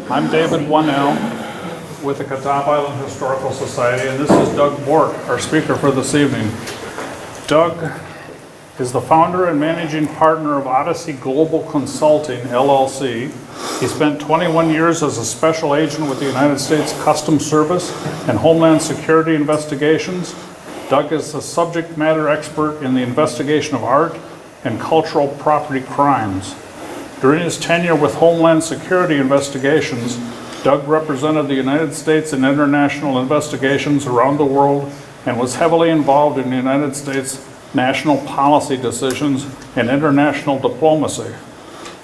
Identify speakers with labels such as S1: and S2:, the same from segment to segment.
S1: I'm David Wannell with the Catawba Island Historical Society, and this is Doug Bort, our speaker for this evening. Doug is the founder and managing partner of Odyssey Global Consulting, LLC. He spent 21 years as a special agent with the United States Customs Service and Homeland Security investigations. Doug is a subject matter expert in the investigation of art and cultural property crimes. During his tenure with Homeland Security investigations, Doug represented the United States in international investigations around the world and was heavily involved in the United States national policy decisions and international diplomacy.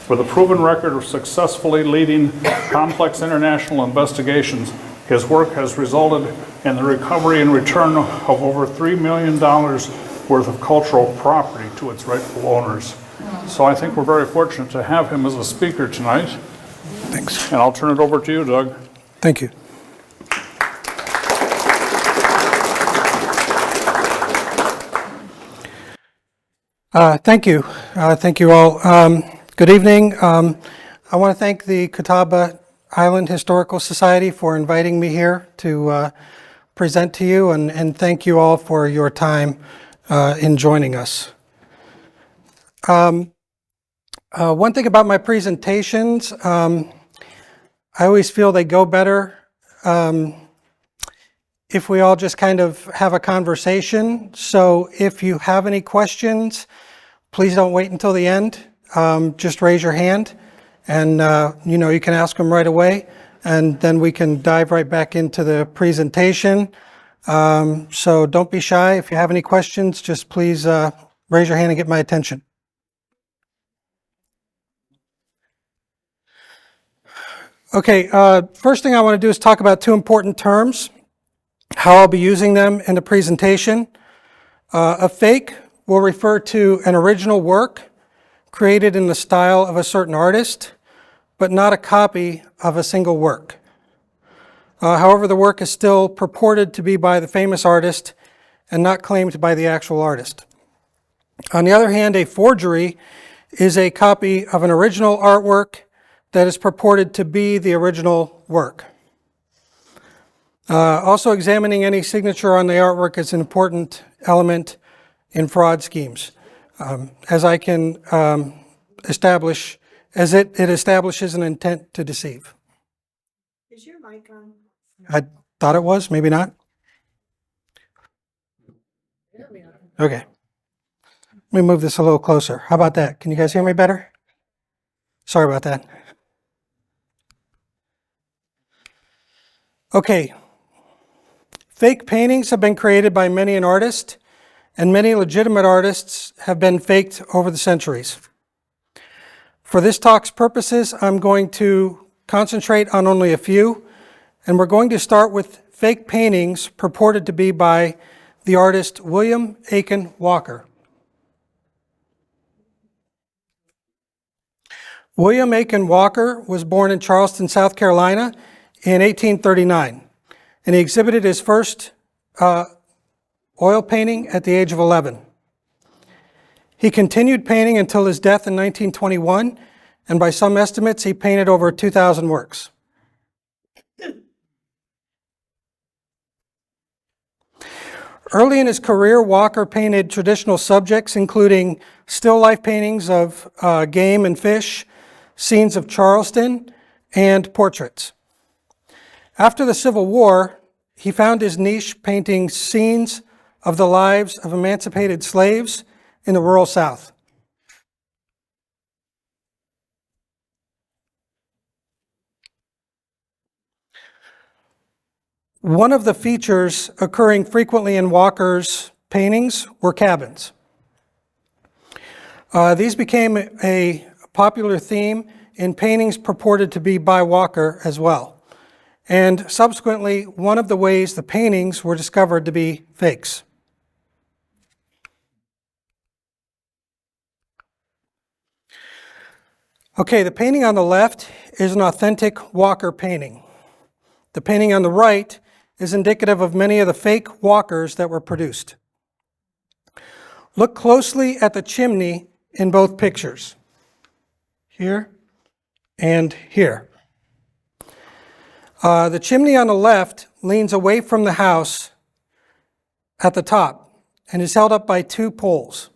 S1: With a proven record of successfully leading complex international investigations, his work has resulted in the recovery and return of over $3 million worth of cultural property to its rightful owners. So I think we're very fortunate to have him as a speaker tonight.
S2: Thanks.
S1: And I'll turn it over to you, Doug.
S2: Thank you. Thank you. Thank you all. Good evening. I want to thank the Catawba Island Historical Society for inviting me here to present to you, and thank you all for your time in joining us. One thing about my presentations, I always feel they go better if we all just kind of have a conversation. So if you have any questions, please don't wait until the end. Just raise your hand, and you can ask them right away, and then we can dive right back into the presentation. So don't be shy. If you have any questions, just please raise your hand and get my attention. Okay, first thing I want to do is talk about two important terms, how I'll be using them in the presentation. A fake will refer to an original work created in the style of a certain artist, but not a copy of a single work. However, the work is still purported to be by the famous artist and not claimed by the actual artist. On the other hand, a forgery is a copy of an original artwork that is purported to be the original work. Also, examining any signature on the artwork is an important element in fraud schemes, as I can establish, as it establishes an intent to deceive.
S3: Is your mic on?
S2: I thought it was, maybe not. Okay. Let me move this a little closer. How about that? Can you guys hear me better? Sorry about that. Okay. Fake paintings have been created by many an artist, and many legitimate artists have been faked over the centuries. For this talk's purposes, I'm going to concentrate on only a few, and we're going to start with fake paintings purported to be by the artist William Aiken Walker. William Aiken Walker was born in Charleston, South Carolina in 1839, and he exhibited his first oil painting at the age of 11. He continued painting until his death in 1921, and by some estimates, he painted over 2,000 works. Early in his career, Walker painted traditional subjects, including still life paintings of game and fish, scenes of Charleston, and portraits. After the Civil War, he found his niche painting scenes of the lives of emancipated slaves in the rural South. One of the features occurring frequently in Walker's paintings were cabins. These became a popular theme in paintings purported to be by Walker as well. And subsequently, one of the ways the paintings were discovered to be fakes. Okay, the painting on the left is an authentic Walker painting. The painting on the right is indicative of many of the fake Walkers that were produced. Look closely at the chimney in both pictures, here and here. The chimney on the left leans away from the house at the top and is held up by two poles.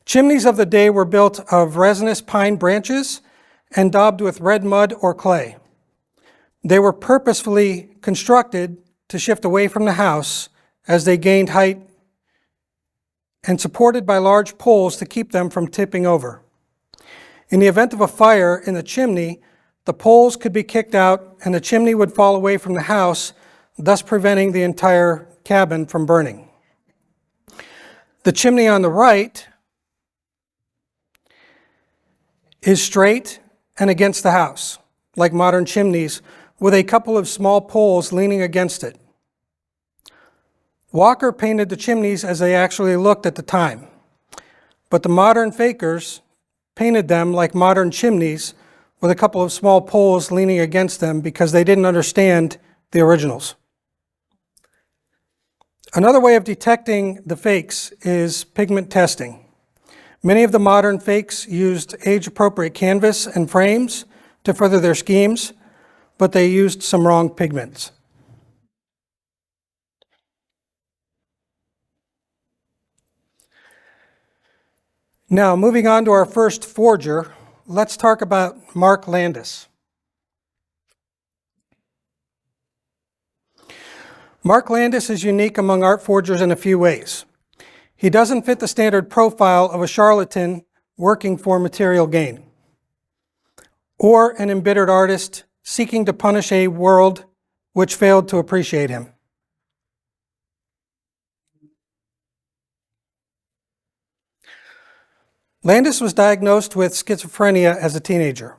S2: Chimneys of the day were built of resinous pine branches and daubed with red mud or clay. They were purposefully constructed to shift away from the house as they gained height and supported by large poles to keep them from tipping over. In the event of a fire in the chimney, the poles could be kicked out and the chimney would fall away from the house, thus preventing the entire cabin from burning. The chimney on the right is straight and against the house, like modern chimneys, with a couple of small poles leaning against it. Walker painted the chimneys as they actually looked at the time, but the modern fakers painted them like modern chimneys with a couple of small poles leaning against them because they didn't understand the originals. Another way of detecting the fakes is pigment testing. Many of the modern fakes used age-appropriate canvas and frames to further their schemes, but they used some wrong pigments. Now, moving on to our first forger, let's talk about Mark Landis. Mark Landis is unique among art forgers in a few ways. He doesn't fit the standard profile of a charlatan working for material gain, or an embittered artist seeking to punish a world which failed to appreciate him. Landis was diagnosed with schizophrenia as a teenager,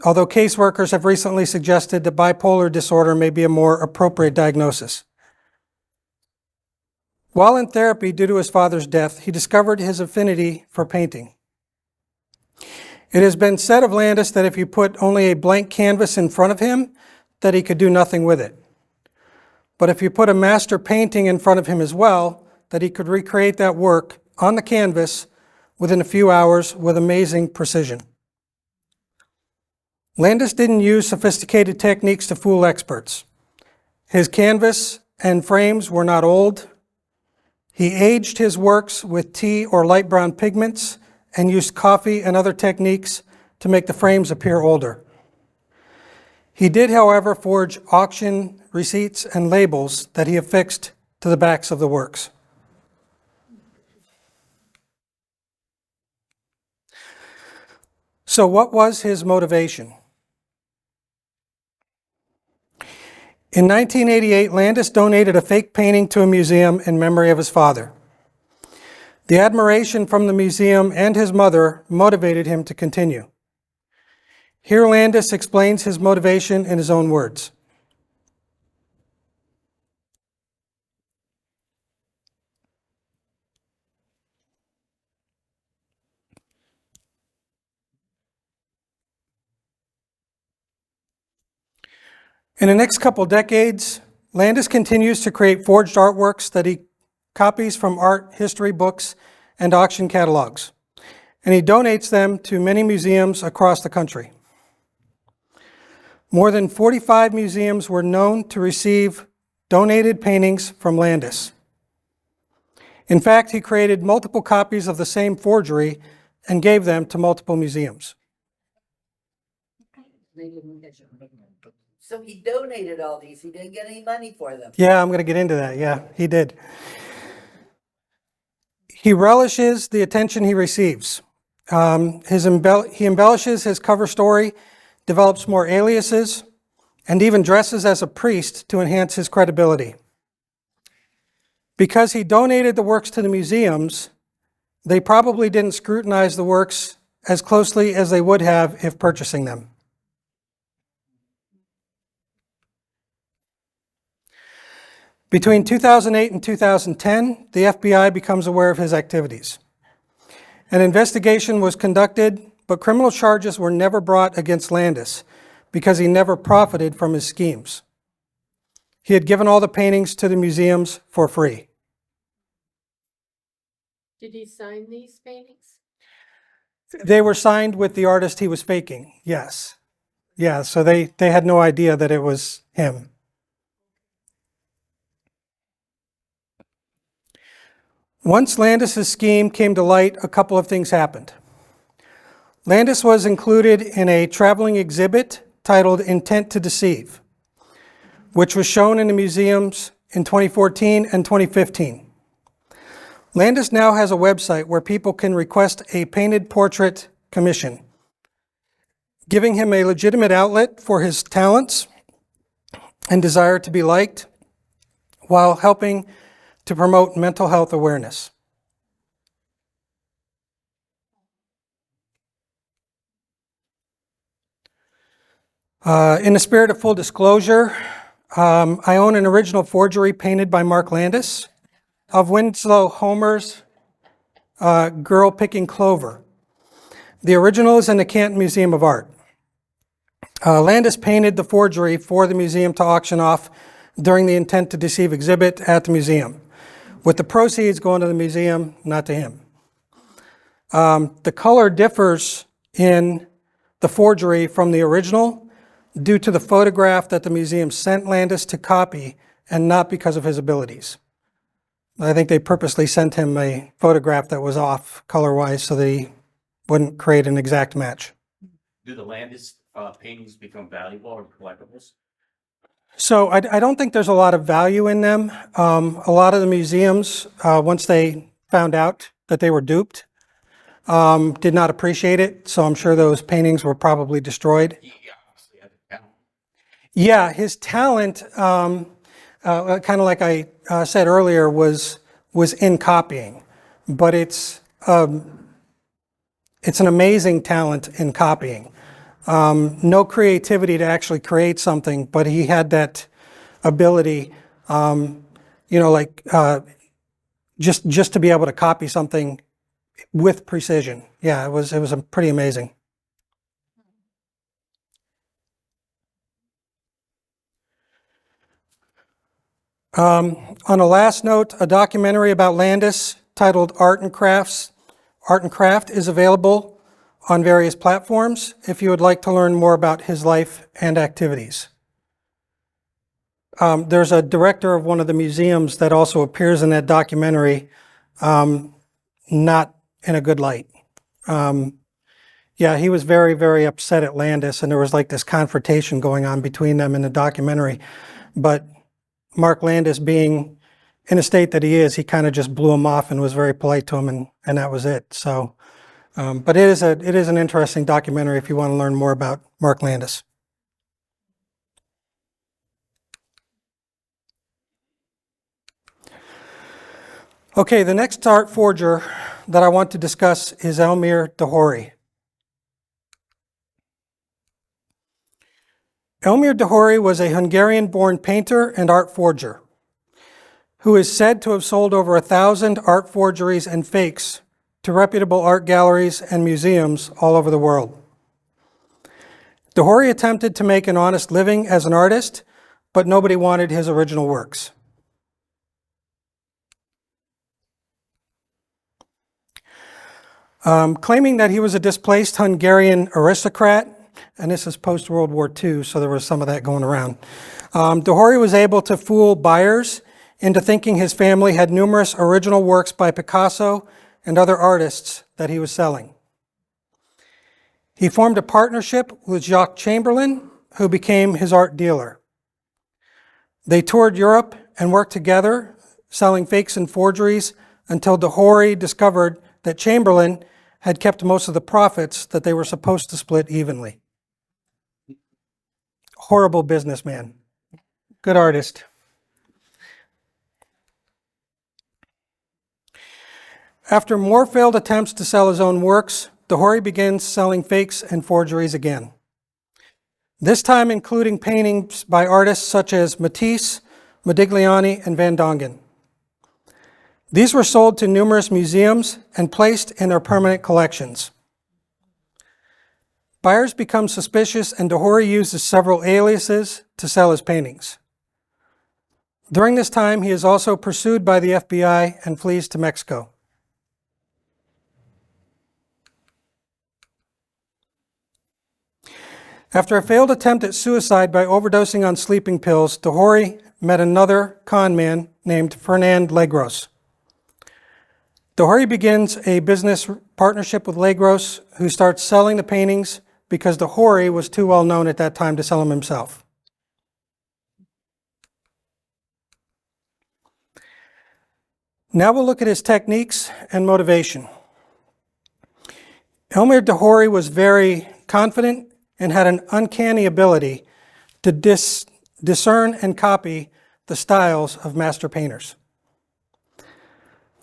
S2: although caseworkers have recently suggested that bipolar disorder may be a more appropriate diagnosis. While in therapy due to his father's death, he discovered his affinity for painting. It has been said of Landis that if you put only a blank canvas in front of him, that he could do nothing with it. But if you put a master painting in front of him as well, that he could recreate that work on the canvas within a few hours with amazing precision. Landis didn't use sophisticated techniques to fool experts. His canvas and frames were not old. He aged his works with tea or light brown pigments and used coffee and other techniques to make the frames appear older. He did, however, forge auction receipts and labels that he affixed to the backs of the works. So what was his motivation? In 1988, Landis donated a fake painting to a museum in memory of his father. The admiration from the museum and his mother motivated him to continue. Here Landis explains his motivation in his own words. In the next couple decades, Landis continues to create forged artworks that he copies from art history books and auction catalogs, and he donates them to many museums across the country. More than 45 museums were known to receive donated paintings from Landis. In fact, he created multiple copies of the same forgery and gave them to multiple museums.
S4: So he donated all these. He didn't get any money for them.
S2: Yeah, I'm going to get into that. Yeah, he did. He relishes the attention he receives. He embellishes his cover story, develops more aliases, and even dresses as a priest to enhance his credibility. Because he donated the works to the museums, they probably didn't scrutinize the works as closely as they would have if purchasing them. Between 2008 and 2010, the FBI becomes aware of his activities. An investigation was conducted, but criminal charges were never brought against Landis because he never profited from his schemes. He had given all the paintings to the museums for free.
S5: Did he sign these paintings?
S2: They were signed with the artist he was faking, yes. Yeah, so they had no idea that it was him. Once Landis's scheme came to light, a couple of things happened. Landis was included in a traveling exhibit titled Intent to Deceive, which was shown in the museums in 2014 and 2015. Landis now has a website where people can request a painted portrait commission, giving him a legitimate outlet for his talents and desire to be liked, while helping to promote mental health awareness. In the spirit of full disclosure, I own an original forgery painted by Mark Landis of Winslow Homer's Girl Picking Clover. The original is in the Canton Museum of Art. Landis painted the forgery for the museum to auction off during the Intent to Deceive exhibit at the museum, with the proceeds going to the museum, not to him. The color differs in the forgery from the original due to the photograph that the museum sent Landis to copy, and not because of his abilities. I think they purposely sent him a photograph that was off color-wise so that he wouldn't create an exact match.
S5: Do the Landis paintings become valuable or collectibles?
S2: So I don't think there's a lot of value in them. A lot of the museums, once they found out that they were duped, did not appreciate it. So I'm sure those paintings were probably destroyed.
S5: Yeah, obviously, I think.
S2: Yeah, his talent, kind of like I said earlier, was in copying, but it's an amazing talent in copying. No creativity to actually create something, but he had that ability, just to be able to copy something with precision. Yeah, it was pretty amazing. On a last note, a documentary about Landis titled Art and Craft is available on various platforms if you would like to learn more about his life and activities. There's a director of one of the museums that also appears in that documentary, not in a good light. Yeah, he was very, very upset at Landis, and there was like this confrontation going on between them in the documentary. But Mark Landis, being in the state that he is, he kind of just blew him off and was very polite to him, and that was it. So, but it is an interesting documentary if you want to learn more about Mark Landis. Okay, the next art forger that I want to discuss is Elmir Dahori. Elmir Dahori was a Hungarian-born painter and art forger who is said to have sold over 1,000 art forgeries and fakes to reputable art galleries and museums all over the world. Dahori attempted to make an honest living as an artist, but nobody wanted his original works. Claiming that he was a displaced Hungarian aristocrat, and this is post-World War II, so there was some of that going around. Dahori was able to fool buyers into thinking his family had numerous original works by Picasso and other artists that he was selling. He formed a partnership with Jacques Chamberlain, who became his art dealer. They toured Europe and worked together, selling fakes and forgeries, until Dahori discovered that Chamberlain had kept most of the profits that they were supposed to split evenly. Horrible businessman. Good artist. After more failed attempts to sell his own works, Dahori begins selling fakes and forgeries again. This time including paintings by artists such as Matisse, Modigliani, and Van Dongen. These were sold to numerous museums and placed in their permanent collections. Buyers become suspicious, and Dahori uses several aliases to sell his paintings. During this time, he is also pursued by the FBI and flees to Mexico. After a failed attempt at suicide by overdosing on sleeping pills, Dohori met another con man named Fernand Legros. Dohori begins a business partnership with Legros, who starts selling the paintings because Dohori was too well known at that time to sell them himself. Now we'll look at his techniques and motivation. Elmer Dohori was very confident and had an uncanny ability to discern and copy the styles of master painters.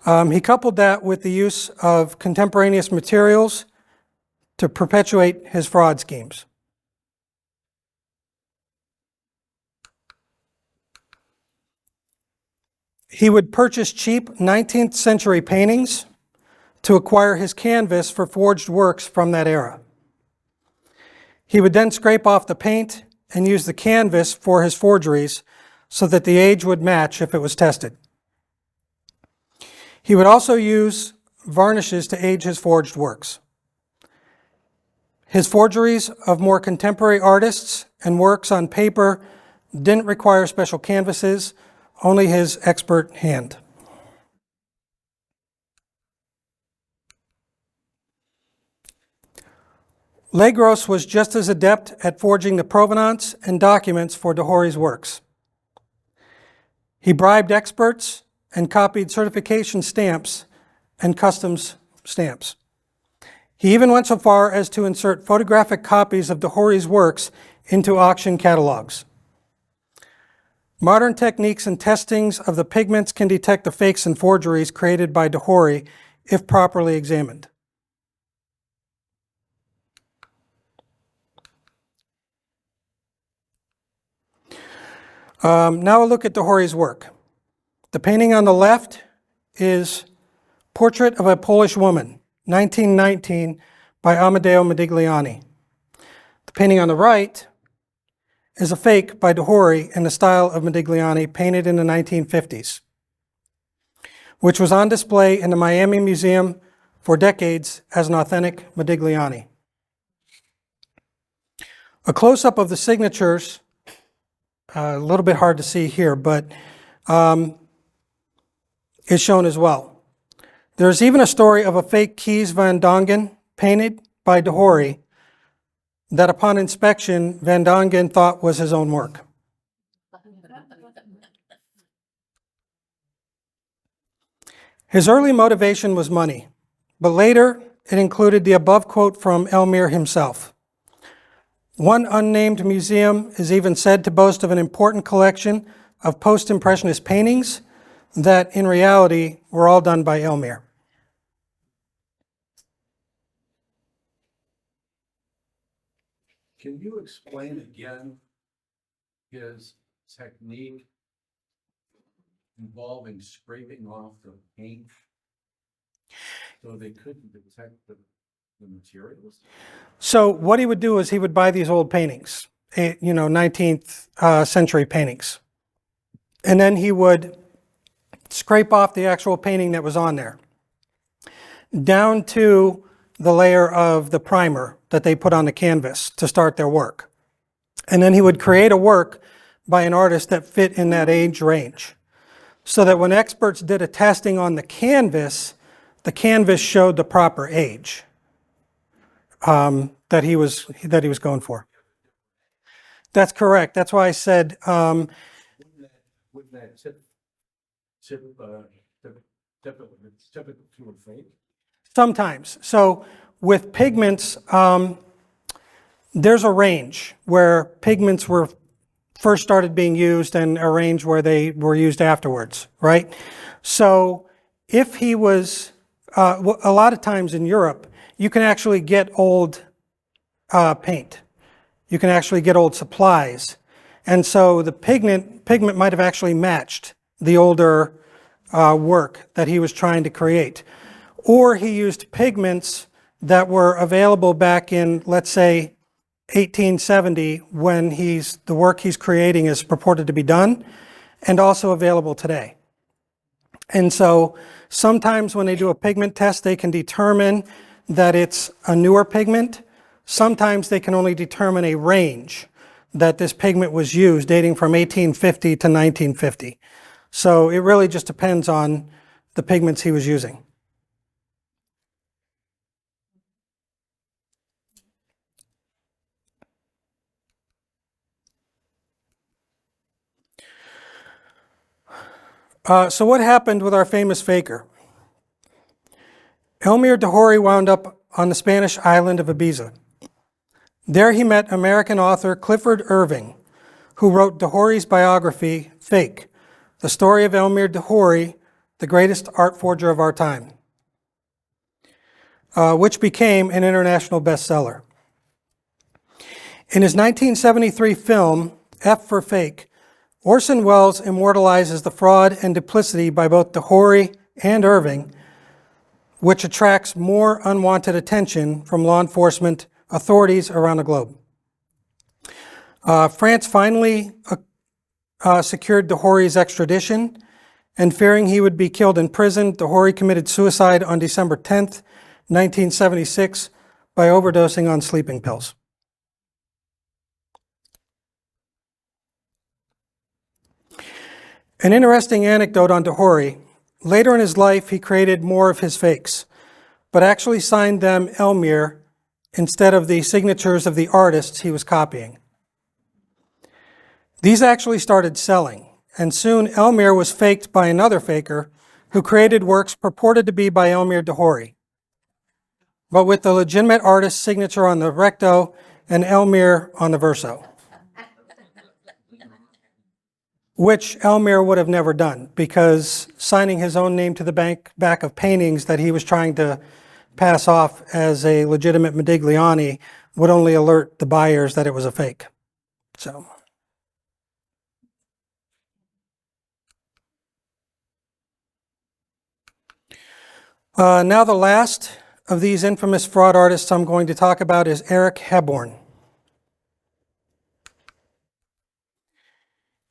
S2: He coupled that with the use of contemporaneous materials to perpetuate his fraud schemes. He would purchase cheap 19th century paintings to acquire his canvas for forged works from that era. He would then scrape off the paint and use the canvas for his forgeries so that the age would match if it was tested. He would also use varnishes to age his forged works. His forgeries of more contemporary artists and works on paper didn't require special canvases, only his expert hand. Legros was just as adept at forging the provenance and documents for Dohori's works. He bribed experts and copied certification stamps and customs stamps. He even went so far as to insert photographic copies of Dohori's works into auction catalogs. Modern techniques and testings of the pigments can detect the fakes and forgeries created by Dohori if properly examined. Now we'll look at Dohori's work. The painting on the left is Portrait of a Polish Woman, 1919, by Amedeo Modigliani. The painting on the right is a fake by Dohori in the style of Modigliani, painted in the 1950s, which was on display in the Miami Museum for decades as an authentic Modigliani. A close-up of the signatures, a little bit hard to see here, but is shown as well. There's even a story of a fake Kees van Dongen painted by Dohori that upon inspection, Van Dongen thought was his own work. His early motivation was money, but later it included the above quote from Elmer himself. One unnamed museum is even said to boast of an important collection of post-impressionist paintings that in reality were all done by Elmer.
S6: Can you explain again his technique involving scraping off the paint so they couldn't detect the materials?
S2: So what he would do is he would buy these old paintings, 19th century paintings, and then he would scrape off the actual painting that was on there, down to the layer of the primer that they put on the canvas to start their work. And then he would create a work by an artist that fit in that age range, so that when experts did a testing on the canvas showed the proper age that he was going for. That's correct. That's why I said
S6: Wouldn't that typical to a fake?
S2: sometimes. So with pigments, there's a range where pigments were first started being used and a range where they were used afterwards, right? So if he was, a lot of times in Europe, you can actually get old paint. You can actually get old supplies. And so the pigment might have actually matched the older work that he was trying to create. Or he used pigments that were available back in, let's say, 1870, when the work he's creating is purported to be done, and also available today. And so sometimes when they do a pigment test, they can determine that it's a newer pigment. sometimes they can only determine a range that this pigment was used, dating from 1850 to 1950. So it really just depends on the pigments he was using. So what happened with our famous faker? Elmer de Hory wound up on the Spanish island of Ibiza. There he met American author Clifford Irving, who wrote de Hory's biography, Fake, the story of Elmer de Hory, the greatest art forger of our time, which became an international bestseller. In his 1973 film, F for Fake, Orson Welles immortalizes the fraud and duplicity by both de Hory and Irving, which attracts more unwanted attention from law enforcement authorities around the globe. France finally secured de Hory's extradition, and fearing he would be killed in prison, de Hory committed suicide on December 10th, 1976, by overdosing on sleeping pills. An interesting anecdote on de Hory: later in his life, he created more of his fakes, but actually signed them Elmer instead of the signatures of the artists he was copying. These actually started selling, and soon Elmer was faked by another faker who created works purported to be by Elmer de Hory, but with the legitimate artist's signature on the recto and Elmer on the verso, which Elmer would have never done, because signing his own name to the back of paintings that he was trying to pass off as a legitimate Modigliani would only alert the buyers that it was a fake. So, now the last of these infamous fraud artists I'm going to talk about is Eric Hebborn.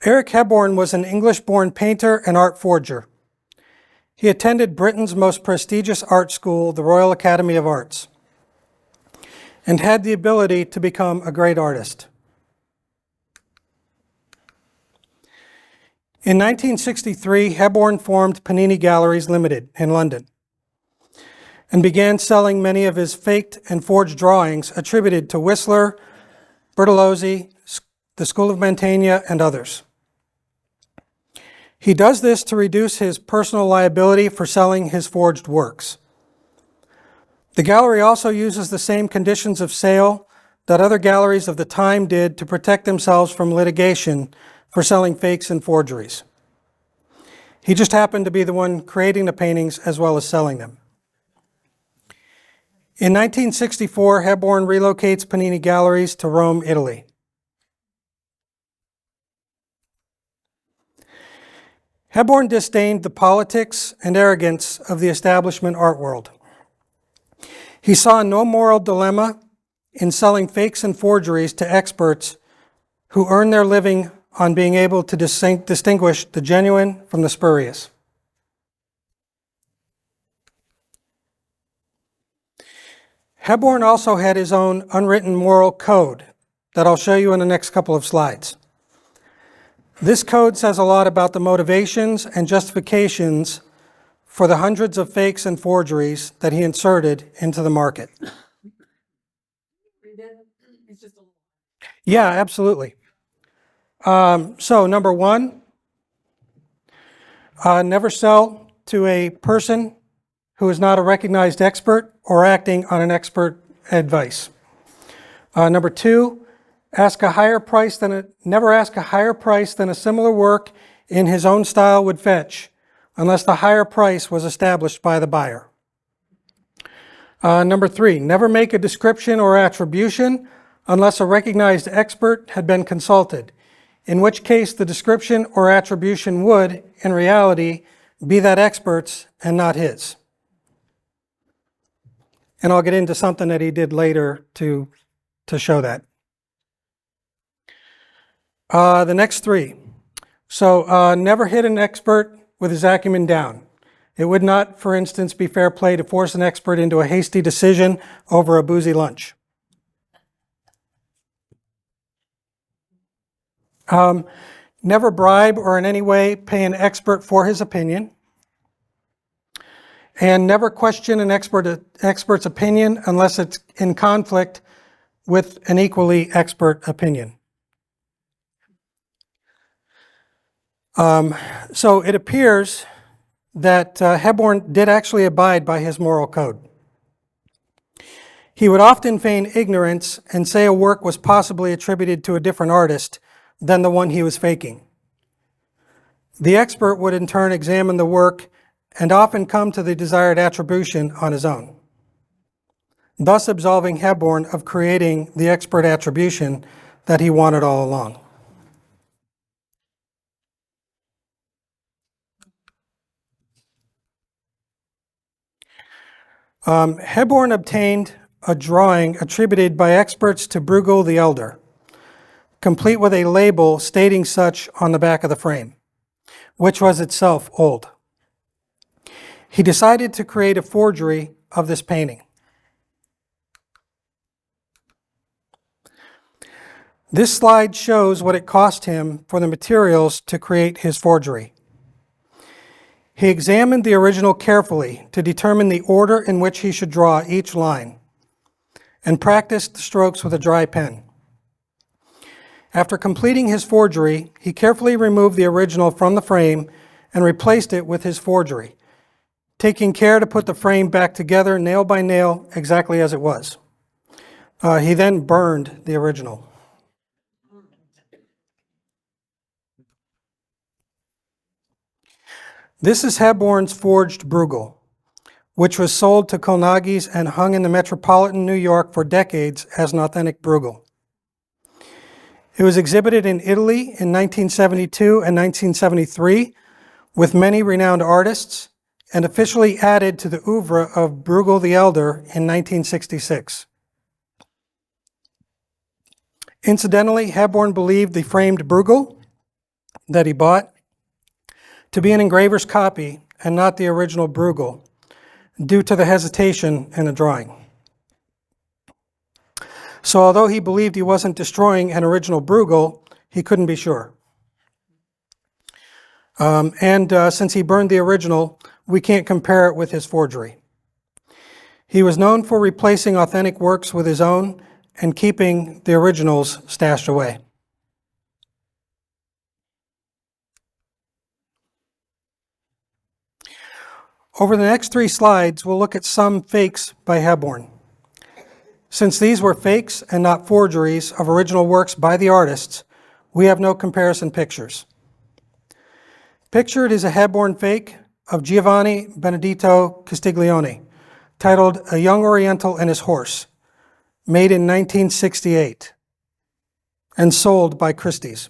S2: Eric Hebborn was an English-born painter and art forger. He attended Britain's most prestigious art school, the Royal Academy of Arts, and had the ability to become a great artist. In 1963, Hebborn formed Panini Galleries Limited in London and began selling many of his faked and forged drawings attributed to Whistler, Bertolozzi, the School of Mantegna, and others. He does this to reduce his personal liability for selling his forged works. The gallery also uses the same conditions of sale that other galleries of the time did to protect themselves from litigation for selling fakes and forgeries. He just happened to be the one creating the paintings as well as selling them. In 1964, Hebborn relocates Panini Galleries to Rome, Italy. Hebborn disdained the politics and arrogance of the establishment art world. He saw no moral dilemma in selling fakes and forgeries to experts who earn their living on being able to distinguish the genuine from the spurious. Hebborn also had his own unwritten moral code that I'll show you in the next couple of slides. This code says a lot about the motivations and justifications for the hundreds of fakes and forgeries that he inserted into the market. Yeah, absolutely. So number one, never sell to a person who is not a recognized expert or acting on an expert advice. Number two, never ask a higher price than a similar work in his own style would fetch, unless the higher price was established by the buyer. Number three, never make a description or attribution unless a recognized expert had been consulted, in which case the description or attribution would, in reality, be that expert's and not his. And I'll get into something that he did later to show that. The next three. So never hit an expert with his acumen down. It would not, for instance, be fair play to force an expert into a hasty decision over a boozy lunch. Never bribe or in any way pay an expert for his opinion. And never question an expert's opinion unless it's in conflict with an equally expert opinion. So it appears that Hebborn did actually abide by his moral code. He would often feign ignorance and say a work was possibly attributed to a different artist than the one he was faking. The expert would in turn examine the work and often come to the desired attribution on his own, thus absolving Hebborn of creating the expert attribution that he wanted all along. Hebborn obtained a drawing attributed by experts to Bruegel the Elder, complete with a label stating such on the back of the frame, which was itself old. He decided to create a forgery of this painting. This slide shows what it cost him for the materials to create his forgery. He examined the original carefully to determine the order in which he should draw each line, and practiced the strokes with a dry pen. After completing his forgery, he carefully removed the original from the frame and replaced it with his forgery, taking care to put the frame back together nail by nail exactly as it was. He then burned the original. This is Hebborn's forged Bruegel, which was sold to Kolnagi's and hung in the metropolitan New York for decades as an authentic Bruegel. It was exhibited in Italy in 1972 and 1973 with many renowned artists, and officially added to the oeuvre of Bruegel the Elder in 1966. Incidentally, Hebborn believed the framed Bruegel that he bought to be an engraver's copy and not the original Bruegel, due to the hesitation in the drawing. So although he believed he wasn't destroying an original Bruegel, he couldn't be sure. Since he burned the original, we can't compare it with his forgery. He was known for replacing authentic works with his own and keeping the originals stashed away. Over the next 3 slides, we'll look at some fakes by Hebborn. Since these were fakes and not forgeries of original works by the artists, we have no comparison pictures. Pictured is a Hebborn fake of Giovanni Benedetto Castiglione, titled A Young Oriental and His Horse, made in 1968, and sold by Christie's.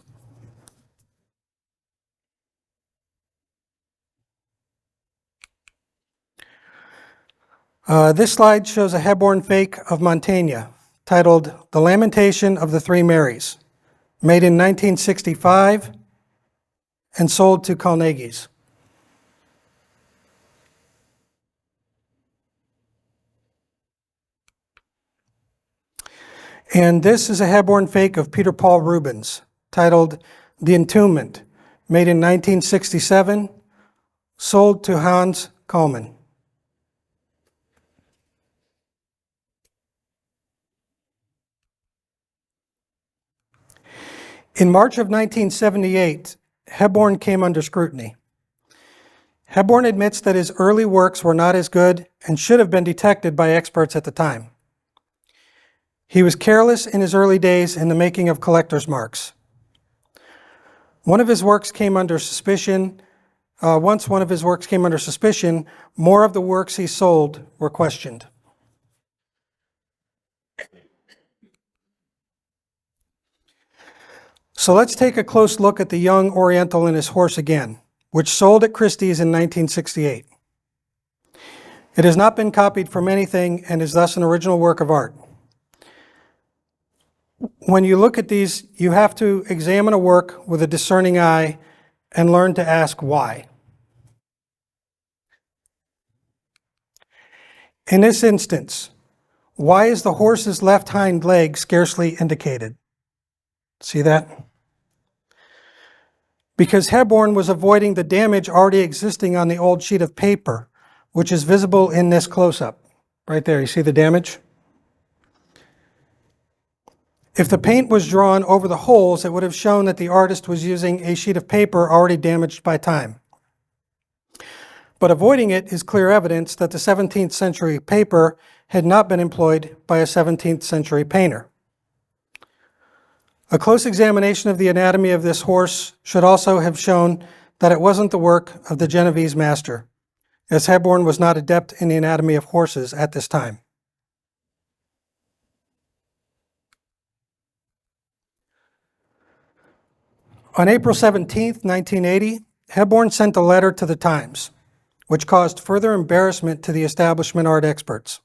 S2: This slide shows a Hebborn fake of Montaigne, titled The Lamentation of the Three Marys, made in 1965 and sold to Kolnagi's. And this is a Hebborn fake of Peter Paul Rubens, titled The Entombment, made in 1967, sold to Hans Kollmann. In March of 1978, Hebborn came under scrutiny. Hebborn admits that his early works were not as good and should have been detected by experts at the time. He was careless in his early days in the making of collector's marks. Once one of his works came under suspicion, more of the works he sold were questioned. So let's take a close look at The Young Oriental and His Horse again, which sold at Christie's in 1968. It has not been copied from anything and is thus an original work of art. When you look at these, you have to examine a work with a discerning eye and learn to ask why. In this instance, why is the horse's left hind leg scarcely indicated? See that? because Hebborn was avoiding the damage already existing on the old sheet of paper, which is visible in this close-up. Right there, you see the damage? If the paint was drawn over the holes, it would have shown that the artist was using a sheet of paper already damaged by time. But avoiding it is clear evidence that the 17th century paper had not been employed by a 17th century painter. A close examination of the anatomy of this horse should also have shown that it wasn't the work of the Genovese master, as Hebborn was not adept in the anatomy of horses at this time. On April 17, 1980, Hebborn sent a letter to the Times, which caused further embarrassment to the establishment art experts.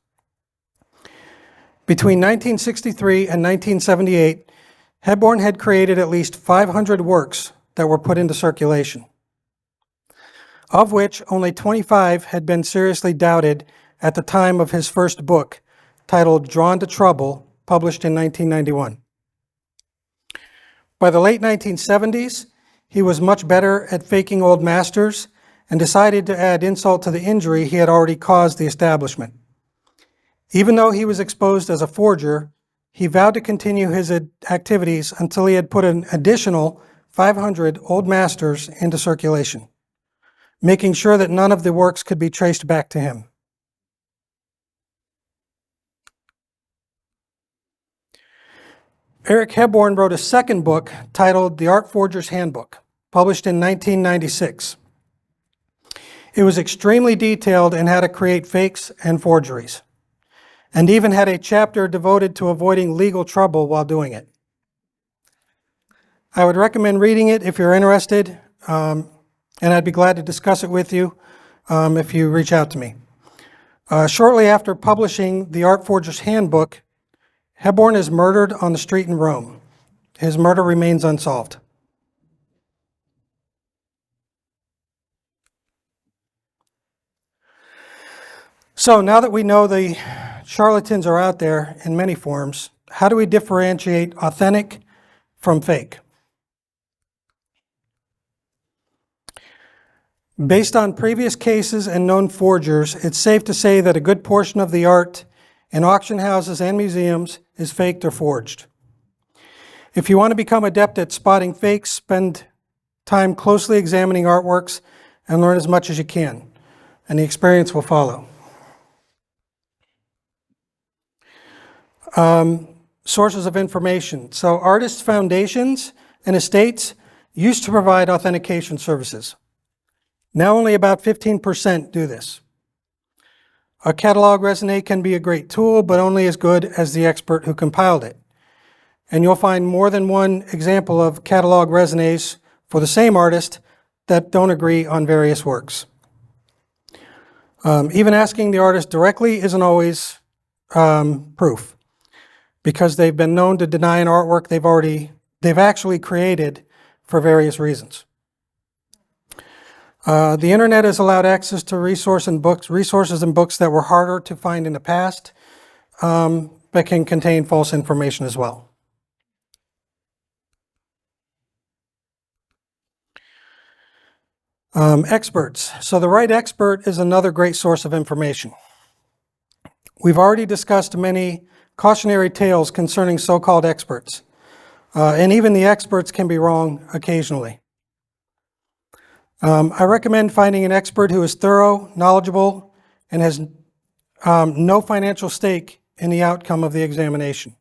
S2: Between 1963 and 1978, Hebborn had created at least 500 works that were put into circulation, of which only 25 had been seriously doubted at the time of his first book, titled Drawn to Trouble, published in 1991. By the late 1970s, he was much better at faking old masters and decided to add insult to the injury he had already caused the establishment. Even though he was exposed as a forger, he vowed to continue his activities until he had put an additional 500 old masters into circulation, making sure that none of the works could be traced back to him. Eric Hebborn wrote a second book titled The Art Forger's Handbook, published in 1996. It was extremely detailed in how to create fakes and forgeries, and even had a chapter devoted to avoiding legal trouble while doing it. I would recommend reading it if you're interested, and I'd be glad to discuss it with you if you reach out to me. Shortly after publishing The Art Forger's Handbook, Hebborn is murdered on the street in Rome. His murder remains unsolved. So now that we know the charlatans are out there in many forms, how do we differentiate authentic from fake? Based on previous cases and known forgers, it's safe to say that a good portion of the art in auction houses and museums is faked or forged. If you want to become adept at spotting fakes, spend time closely examining artworks and learn as much as you can, and the experience will follow. Sources of information. So artists' foundations and estates used to provide authentication services. Now only about 15% do this. A catalog raisonné can be a great tool, but only as good as the expert who compiled it. And you'll find more than one example of catalog raisonnés for the same artist that don't agree on various works. Even asking the artist directly isn't always proof, because they've been known to deny an artwork they've actually created for various reasons. The internet has allowed access to resources and books that were harder to find in the past, but can contain false information as well. Experts. So the right expert is another great source of information. We've already discussed many cautionary tales concerning so-called experts, and even the experts can be wrong occasionally. I recommend finding an expert who is thorough, knowledgeable, and has no financial stake in the outcome of the examination.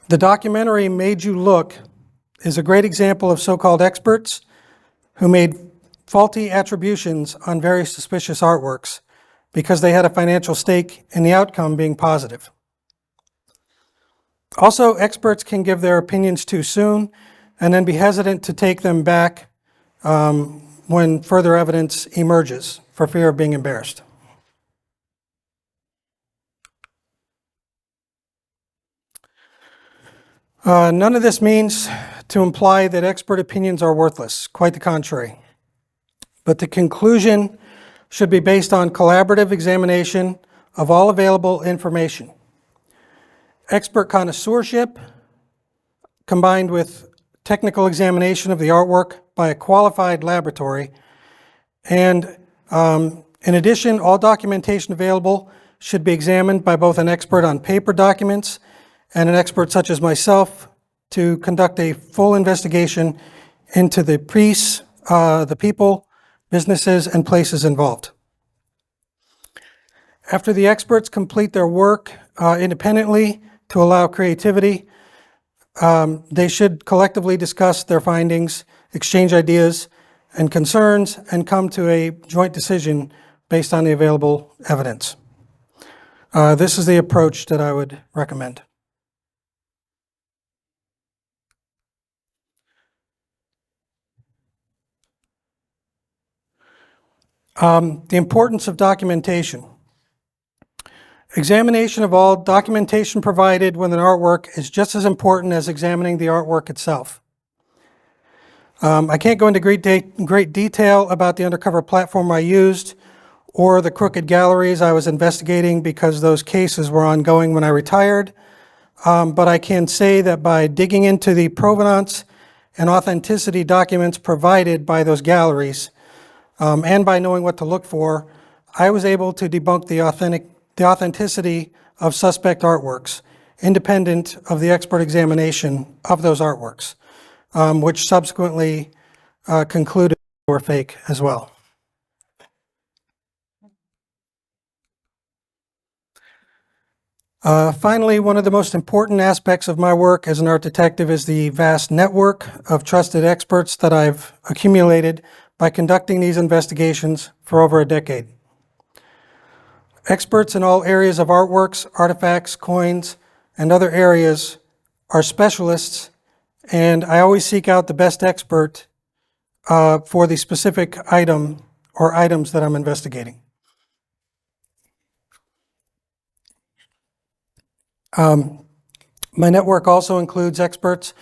S2: The documentary Made You Look is a great example of so-called experts who made faulty attributions on very suspicious artworks because they had a financial stake in the outcome being positive. Also, experts can give their opinions too soon and then be hesitant to take them back when further evidence emerges for fear of being embarrassed. None of this means to imply that expert opinions are worthless, quite the contrary. But the conclusion should be based on collaborative examination of all available information. Expert connoisseurship combined with technical examination of the artwork by a qualified laboratory. And in addition, all documentation available should be examined by both an expert on paper documents and an expert such as myself to conduct a full investigation into the priests, the people, businesses, and places involved. After the experts complete their work independently to allow creativity, they should collectively discuss their findings, exchange ideas and concerns, and come to a joint decision based on the available evidence. This is the approach that I would recommend. The importance of documentation. Examination of all documentation provided with an artwork is just as important as examining the artwork itself. I can't go into great detail about the undercover platform I used or the crooked galleries I was investigating because those cases were ongoing when I retired, but I can say that by digging into the provenance and authenticity documents provided by those galleries, and by knowing what to look for, I was able to debunk the authenticity of suspect artworks, independent of the expert examination of those artworks, which subsequently concluded they were fake as well. Finally, one of the most important aspects of my work as an art detective is the vast network of trusted experts that I've accumulated by conducting these investigations for over a decade. Experts in all areas of artworks, artifacts, coins, and other areas are specialists, and I always seek out the best expert for the specific item or items that I'm investigating. My network also includes experts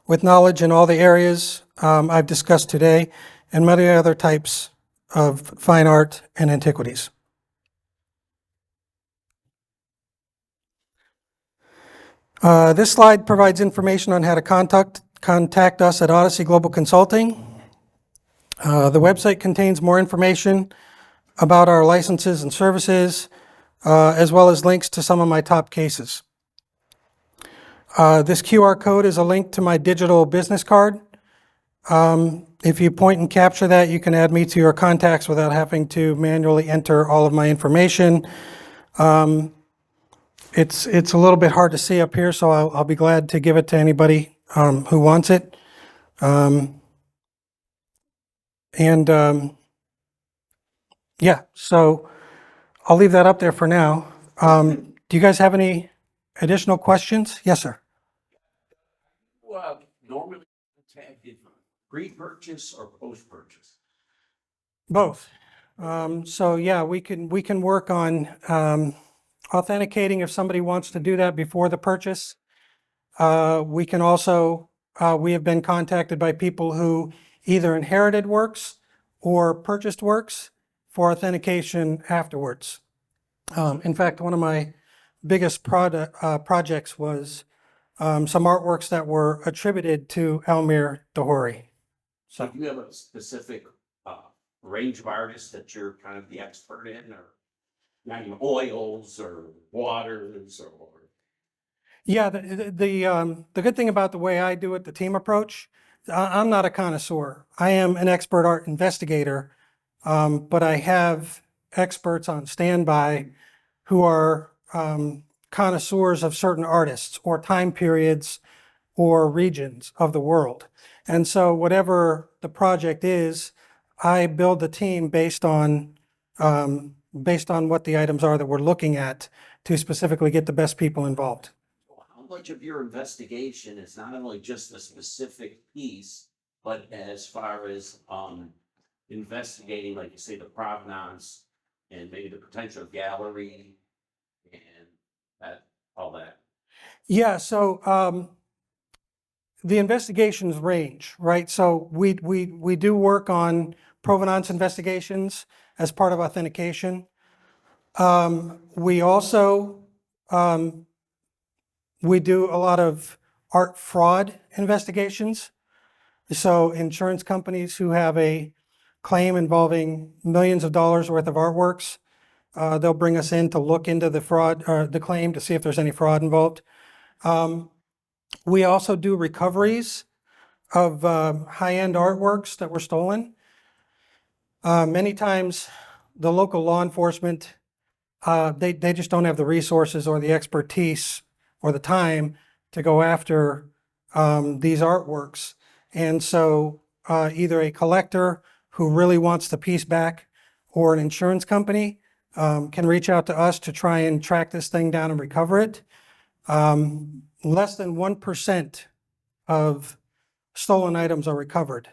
S2: with knowledge in all the areas I've discussed today and many other types of fine art and antiquities. This slide provides information on how to contact us at Odyssey Global Consulting. The website contains more information about our licenses and services, as well as links to some of my top cases. This QR code is a link to my digital business card. If you point and capture that, you can add me to your contacts without having to manually enter all of my information. It's a little bit hard to see up here, so I'll be glad to give it to anybody who wants it. Yeah, so I'll leave that up there for now. Do you guys have any additional questions? Yes, sir.
S5: Normally contacted pre-purchase or post-purchase?
S2: Both. So yeah, we can work on authenticating if somebody wants to do that before the purchase. We can also, we have been contacted by people who either inherited works or purchased works for authentication afterwards. In fact, one of my biggest projects was some artworks that were attributed to Elmir Dahori.
S5: So do you have a specific range of artists that you're kind of the expert in, or not even oils or waters or?
S2: Yeah, the good thing about the way I do it, the team approach, I'm not a connoisseur. I am an expert art investigator, but I have experts on standby who are connoisseurs of certain artists or time periods or regions of the world. And so whatever the project is, I build the team based on what the items are that we're looking at to specifically get the best people involved.
S5: How much of your investigation is not only just a specific piece, but as far as investigating, like you say, the provenance and maybe the potential gallery and that, all that?
S2: Yeah, so the investigations range, right? So we do work on provenance investigations as part of authentication. We also we do a lot of art fraud investigations. So insurance companies who have a claim involving millions of dollars worth of artworks, they'll bring us in to look into the fraud, or the claim to see if there's any fraud involved. We also do recoveries of high-end artworks that were stolen. Many times, the local law enforcement, they just don't have the resources or the expertise or the time to go after these artworks. And so either a collector who really wants the piece back or an insurance company can reach out to us to try and track this thing down and recover it. Less than 1% of stolen items are recovered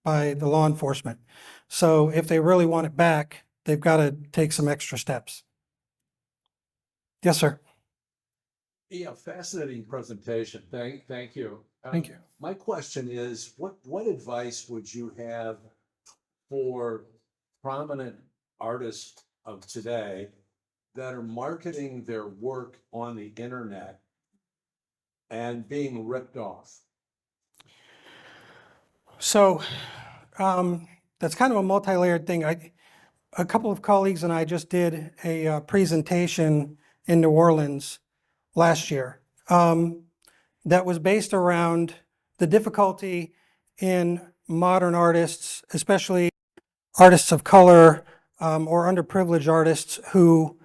S2: by the law enforcement. So if they really want it back, they've got to take some extra steps. Yes, sir.
S6: Yeah, fascinating presentation. Thank you.
S2: Thank you.
S6: My question is, what advice would you have for prominent artists of today that are marketing their work on the internet and being ripped off?
S2: So that's kind of a multi-layered thing. A couple of colleagues and I just did a presentation in New Orleans last year that was based around the difficulty in modern artists, especially artists of color or underprivileged artists who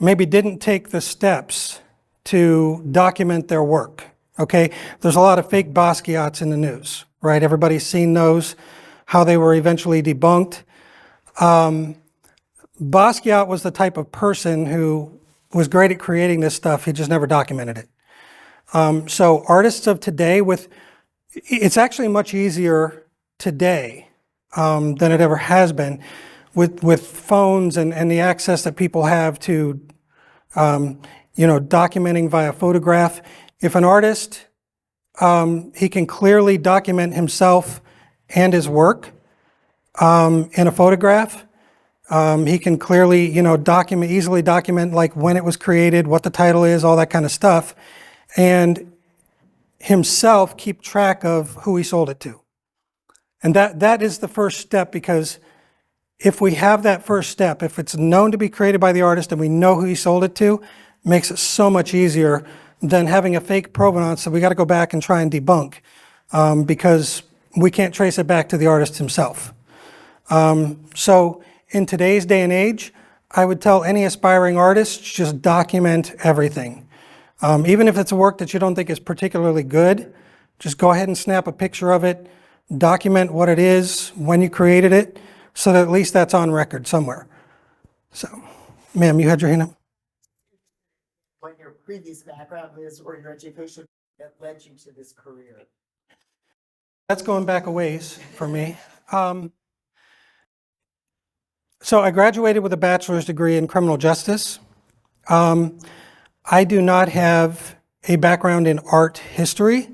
S2: maybe didn't take the steps to document their work. Okay, there's a lot of fake Basquiats in the news, right? Everybody's seen those, how they were eventually debunked. Basquiat was the type of person who was great at creating this stuff. He just never documented it. So artists of today, it's actually much easier today than it ever has been with phones and the access that people have to, documenting via photograph. If an artist, he can clearly document himself and his work in a photograph. He can clearly, easily document like when it was created, what the title is, all that kind of stuff, and himself keep track of who he sold it to. And that is the first step, because if we have that first step, if it's known to be created by the artist and we know who he sold it to, it makes it so much easier than having a fake provenance that we got to go back and try and debunk because we can't trace it back to the artist himself. So in today's day and age, I would tell any aspiring artist, just document everything. Even if it's a work that you don't think is particularly good, just go ahead and snap a picture of it, document what it is, when you created it, so that at least that's on record somewhere. So, ma'am, you had your hand up?
S3: What your previous background is or your education that led you to this career?
S2: That's going back a ways for me. So I graduated with a bachelor's degree in criminal justice. I do not have a background in art history,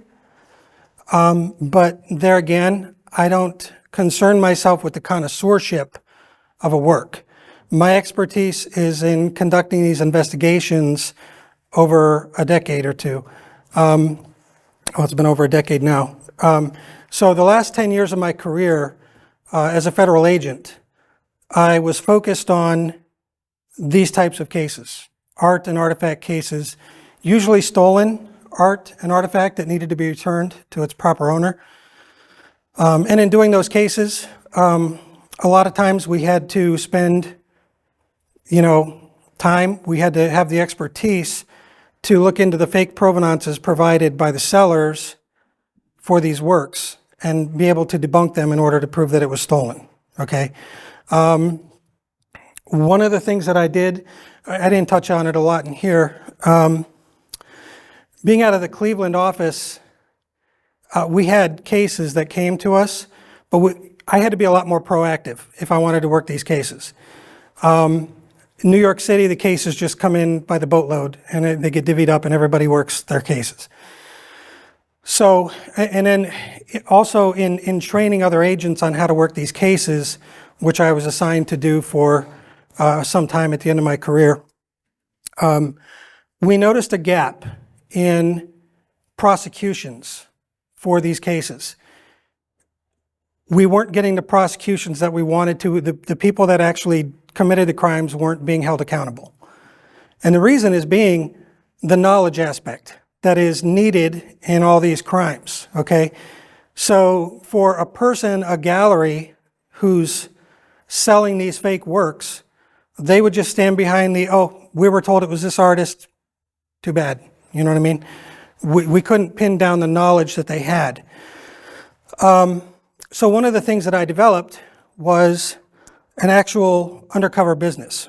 S2: but there again, I don't concern myself with the connoisseurship of a work. My expertise is in conducting these investigations over a decade or two. It's been over a decade now. So the last 10 years of my career as a federal agent, I was focused on these types of cases, art and artifact cases, usually stolen art and artifact that needed to be returned to its proper owner. And in doing those cases, a lot of times we had to spend, time. We had to have the expertise to look into the fake provenances provided by the sellers for these works and be able to debunk them in order to prove that it was stolen. Okay. One of the things that I did, I didn't touch on it a lot in here. Being out of the Cleveland office, we had cases that came to us, but I had to be a lot more proactive if I wanted to work these cases. In New York City, the cases just come in by the boatload and they get divvied up and everybody works their cases. So, and then also in training other agents on how to work these cases, which I was assigned to do for some time at the end of my career, we noticed a gap in prosecutions for these cases. we weren't getting the prosecutions that we wanted to. The people that actually committed the crimes weren't being held accountable. And the reason is being the knowledge aspect that is needed in all these crimes, okay? So for a person, a gallery who's selling these fake works, they would just stand behind the, oh, we were told it was this artist, too bad. You know what I mean? We couldn't pin down the knowledge that they had. So one of the things that I developed was an actual undercover business.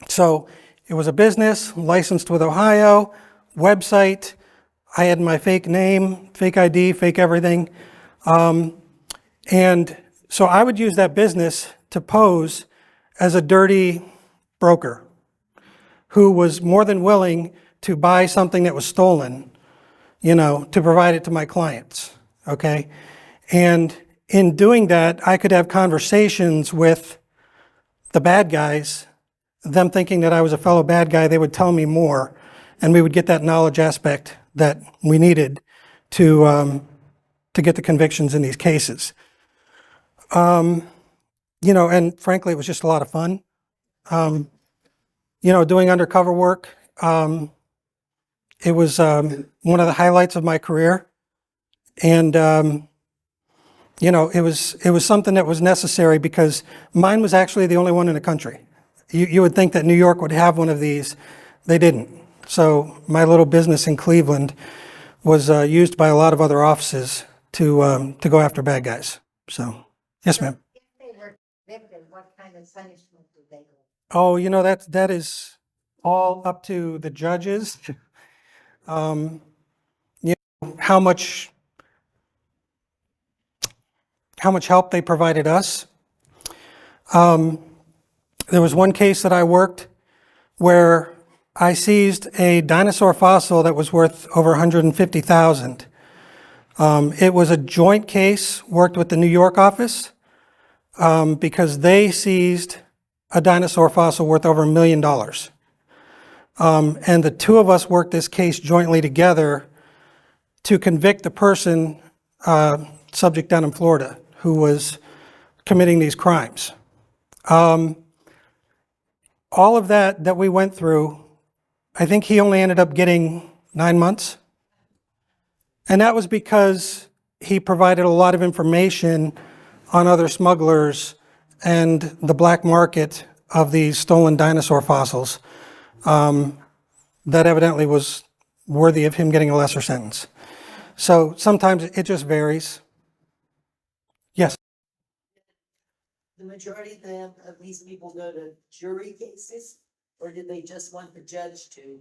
S2: So it was a business licensed with Ohio, website. I had my fake name, fake ID, fake everything. And so I would use that business to pose as a dirty broker who was more than willing to buy something that was stolen, to provide it to my clients, okay? And in doing that, I could have conversations with the bad guys, them thinking that I was a fellow bad guy. They would tell me more, and we would get that knowledge aspect that we needed to get the convictions in these cases. And frankly, it was just a lot of fun. Doing undercover work, it was one of the highlights of my career. And, it was something that was necessary because mine was actually the only one in the country. You would think that New York would have one of these. They didn't. So my little business in Cleveland was used by a lot of other offices to go after bad guys. So, yes, ma'am.
S7: If they were convicted, what kind of punishment did they get?
S2: Oh, that is all up to the judges. How much help they provided us. There was one case that I worked where I seized a dinosaur fossil that was worth over $150,000. It was a joint case, worked with the New York office, because they seized a dinosaur fossil worth over $1 million. And the two of us worked this case jointly together to convict the person, subject down in Florida, who was committing these crimes. All of that we went through, I think he only ended up getting 9 months. And that was because he provided a lot of information on other smugglers and the black market of these stolen dinosaur fossils that evidently was worthy of him getting a lesser sentence. So sometimes it just varies. Yes.
S3: The majority of these people go to jury cases, or did they just want the judge to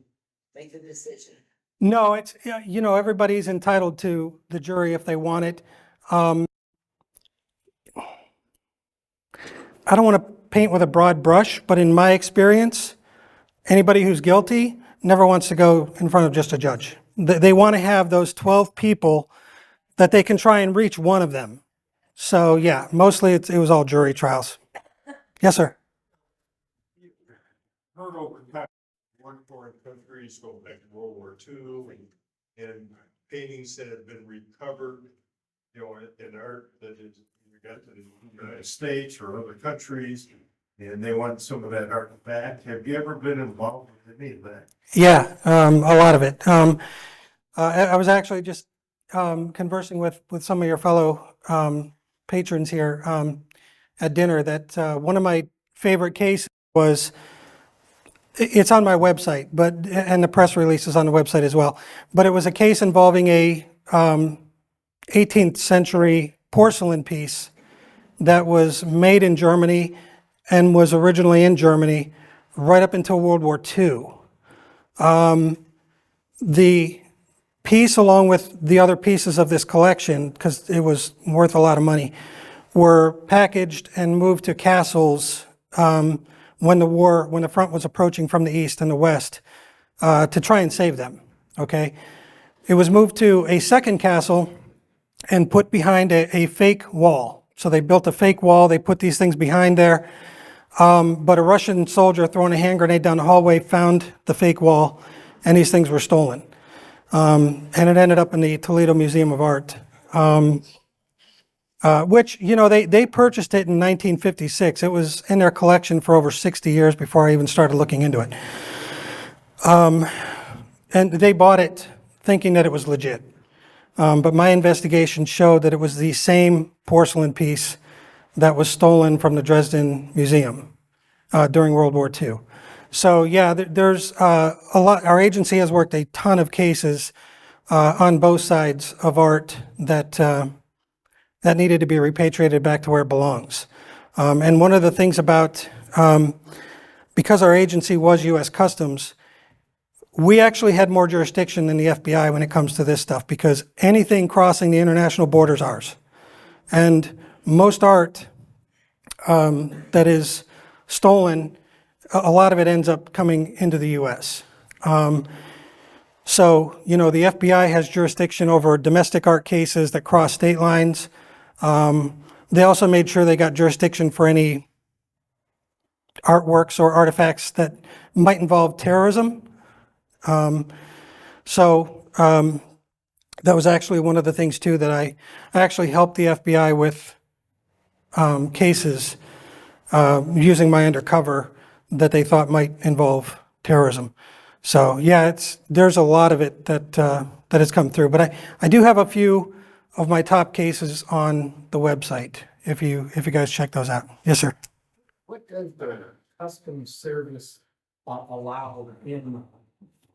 S3: make the decision?
S2: No, it's, everybody's entitled to the jury if they want it. I don't want to paint with a broad brush, but in my experience, anybody who's guilty never wants to go in front of just a judge. They want to have those 12 people that they can try and reach one of them. So yeah, mostly it was all jury trials. Yes, sir.
S8: Heard over time, one foreign countries go back to World War II and paintings that have been recovered, in art that is, you got to the United States or other countries, and they want some of that art back. Have you ever been involved with any of that?
S2: Yeah, a lot of it. I was actually just conversing with some of your fellow patrons here at dinner that one of my favorite cases was, it's on my website, and the press release is on the website as well, but it was a case involving a 18th century porcelain piece that was made in Germany and was originally in Germany right up until World War II. The piece, along with the other pieces of this collection, because it was worth a lot of money, were packaged and moved to castles when the front was approaching from the east and the west to try and save them, okay? It was moved to a second castle and put behind a fake wall. So they built a fake wall, they put these things behind there, but a Russian soldier throwing a hand grenade down the hallway found the fake wall, and these things were stolen. And it ended up in the Toledo Museum of Art. which, you know, they purchased it in 1956. It was in their collection for over 60 years before I even started looking into it. And they bought it thinking that it was legit. But my investigation showed that it was the same porcelain piece that was stolen from the Dresden Museum during World War II. So yeah, there's a lot. Our agency has worked a ton of cases on both sides of art that that needed to be repatriated back to where it belongs. And one of the things about, because our agency was U.S. Customs, we actually had more jurisdiction than the FBI when it comes to this stuff, because anything crossing the international border is ours. And most art that is stolen, a lot of it ends up coming into the U.S. So, you know, the FBI has jurisdiction over domestic art cases that cross state lines. They also made sure they got jurisdiction for any artworks or artifacts that might involve terrorism. That was actually one of the things too that I actually helped the FBI with cases using my undercover that they thought might involve terrorism. So yeah, there's a lot of it that has come through. But I do have a few of my top cases on the website if you guys check those out. Yes, sir.
S9: What does the Customs Service allow in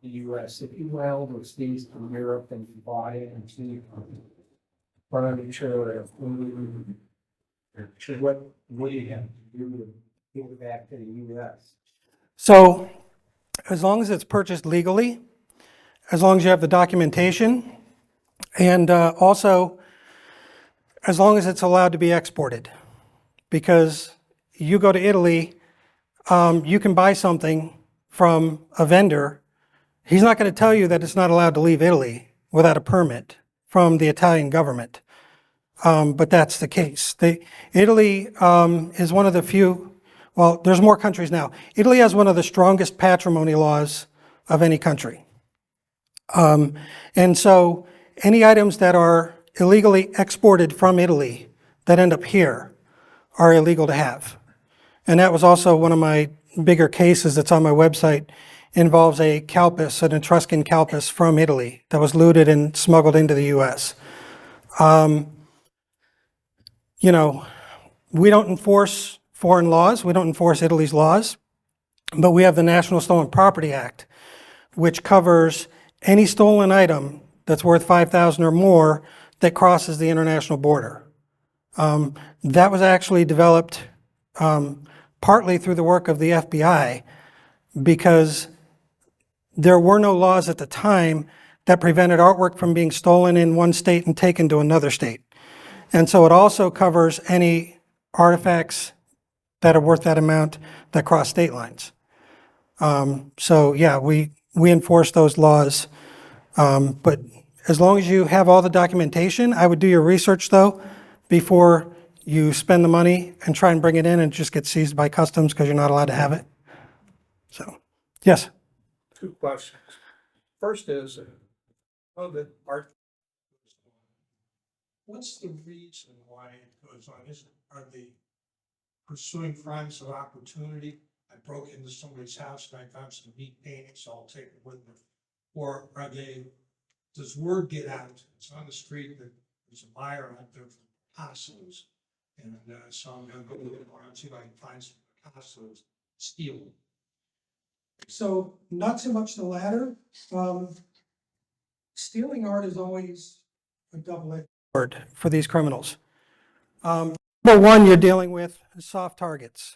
S9: the U.S.? If you held overseas from Europe and you bought it and see furniture or food, what do you have to do to give it back to the U.S.?
S2: So as long as it's purchased legally, as long as you have the documentation, and also as long as it's allowed to be exported. Because you go to Italy, you can buy something from a vendor. He's not going to tell you that it's not allowed to leave Italy without a permit from the Italian government. But that's the case. Italy is one of the few, well, there's more countries now. Italy has one of the strongest patrimony laws of any country. And so any items that are illegally exported from Italy that end up here are illegal to have. And that was also one of my bigger cases that's on my website. Involves a Calpis, an Etruscan Calpis from Italy that was looted and smuggled into the U.S. You know, we don't enforce foreign laws. We don't enforce Italy's laws. But we have the National Stolen Property Act, which covers any stolen item that's worth $5,000 or more that crosses the international border. That was actually developed partly through the work of the FBI, because there were no laws at the time that prevented artwork from being stolen in one state and taken to another state. And so it also covers any artifacts that are worth that amount that cross state lines. So yeah, we enforce those laws. But as long as you have all the documentation, I would do your research though before you spend the money and try and bring it in and just get seized by customs because you're not allowed to have it. So, yes.
S9: Two questions. First is, the art. What's the reason why it goes on? Are they pursuing crimes of opportunity? I broke into somebody's house and I found some neat paintings, so I'll take it with me. Or does word get out? It's on the street that there's a buyer out there for Picassos. And so I'm going to go around and see if I can find some Picassos, steal them.
S2: So not so much the latter. Stealing art is always a double-edged sword for these criminals. Number one, you're dealing with soft targets.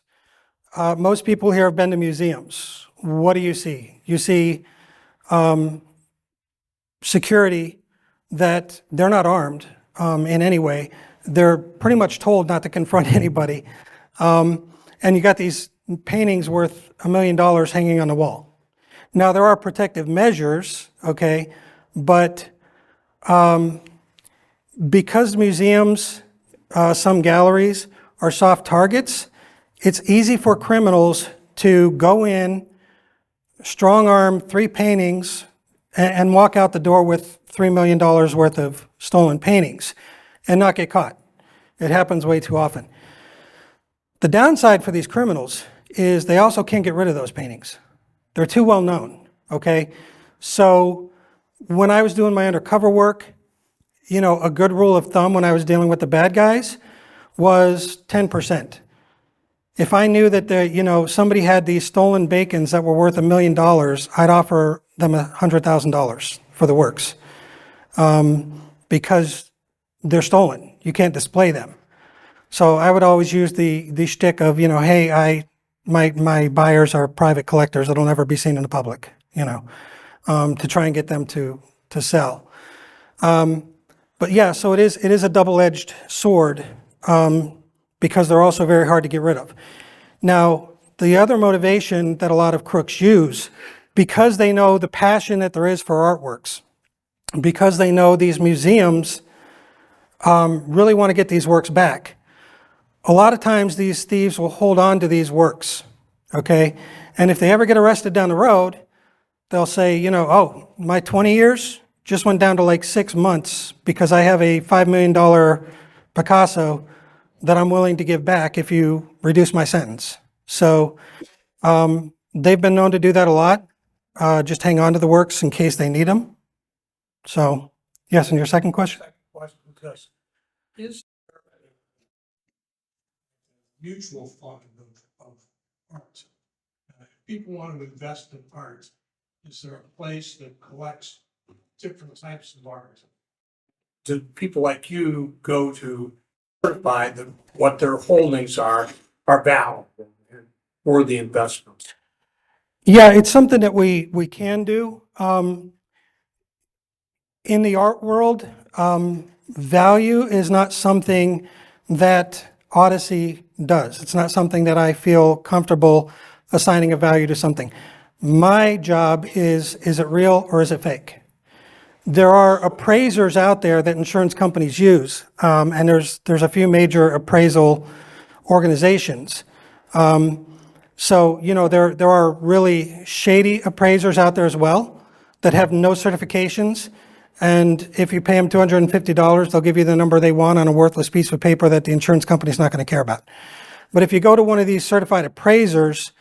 S2: Most people here have been to museums. What do you see? You see security that they're not armed in any way. They're pretty much told not to confront anybody. And you got these paintings worth $1 million hanging on the wall. Now, there are protective measures, okay, but because museums, some galleries are soft targets, it's easy for criminals to go in, strong-arm 3 paintings, and walk out the door with $3 million worth of stolen paintings and not get caught. It happens way too often. The downside for these criminals is they also can't get rid of those paintings. They're too well known, okay? So when I was doing my undercover work, you know, a good rule of thumb when I was dealing with the bad guys was 10%. If I knew that somebody had these stolen bacons that were worth $1 million, I'd offer them $100,000 for the works, because they're stolen. You can't display them. So I would always use the shtick of, hey, my buyers are private collectors that'll never be seen in the public, to try and get them to sell. But yeah, so it is a double-edged sword, because they're also very hard to get rid of. Now, the other motivation that a lot of crooks use, because they know the passion that there is for artworks, because they know these museums really want to get these works back, a lot of times these thieves will hold on to these works, okay? And if they ever get arrested down the road, they'll say, oh, my 20 years just went down to like 6 months because I have a $5 million Picasso that I'm willing to give back if you reduce my sentence. So they've been known to do that a lot, just hang on to the works in case they need them. So, yes, and your second question?
S9: Because is there a mutual fund of art? If people want to invest in art, is there a place that collects different types of art? Do people like you go to certify that what their holdings are valid and worthy investments?
S2: Yeah, it's something that we can do. In the art world, value is not something that Odyssey does. It's not something that I feel comfortable assigning a value to something. My job is it real or is it fake? There are appraisers out there that insurance companies use, and there's a few major appraisal organizations. So, there are really shady appraisers out there as well that have no certifications. And if you pay them $250, they'll give you the number they want on a worthless piece of paper that the insurance company's not going to care about. But if you go to one of these certified appraisers,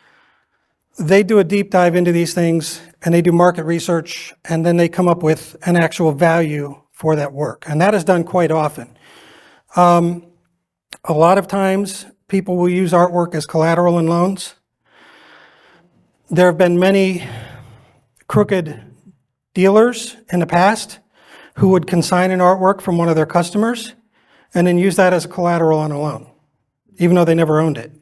S2: they do a deep dive into these things and they do market research, and then they come up with an actual value for that work. And that is done quite often. A lot of times people will use artwork as collateral in loans. There have been many crooked dealers in the past who would consign an artwork from one of their customers and then use that as a collateral on a loan, even though they never owned it.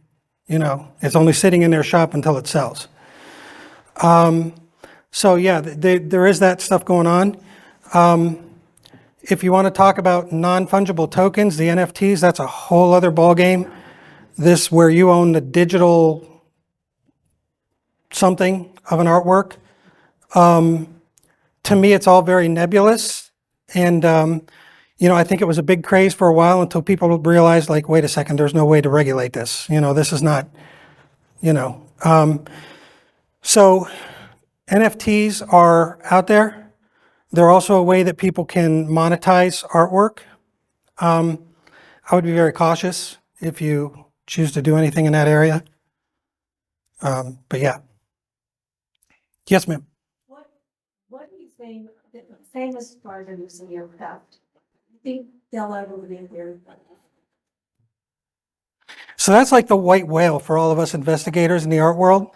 S2: It's only sitting in their shop until it sells. So yeah, there is that stuff going on. If you want to talk about non-fungible tokens, the NFTs, that's a whole other ballgame. This where you own the digital something of an artwork. To me, it's all very nebulous. And, I think it was a big craze for a while until people realized, like, wait a second, there's no way to regulate this. This is not, So NFTs are out there. They're also a way that people can monetize artwork. I would be very cautious if you choose to do anything in that area. But yeah. Yes, ma'am.
S7: What do you think the famous artists in your craft? Think they'll ever be here?
S2: So that's like the white whale for all of us investigators in the art world.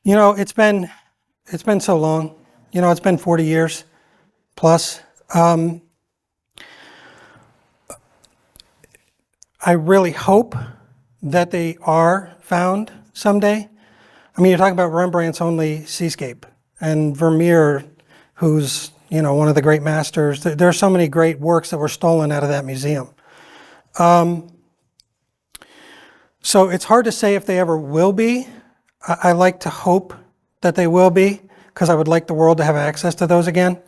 S2: It's been so long. It's been 40 years plus. I really hope that they are found someday. I mean, you're talking about Rembrandt's only seascape and Vermeer, who's, one of the great masters. There are so many great works that were stolen out of that museum. So it's hard to say if they ever will be. I like to hope that they will be, because I would like the world to have access to those again.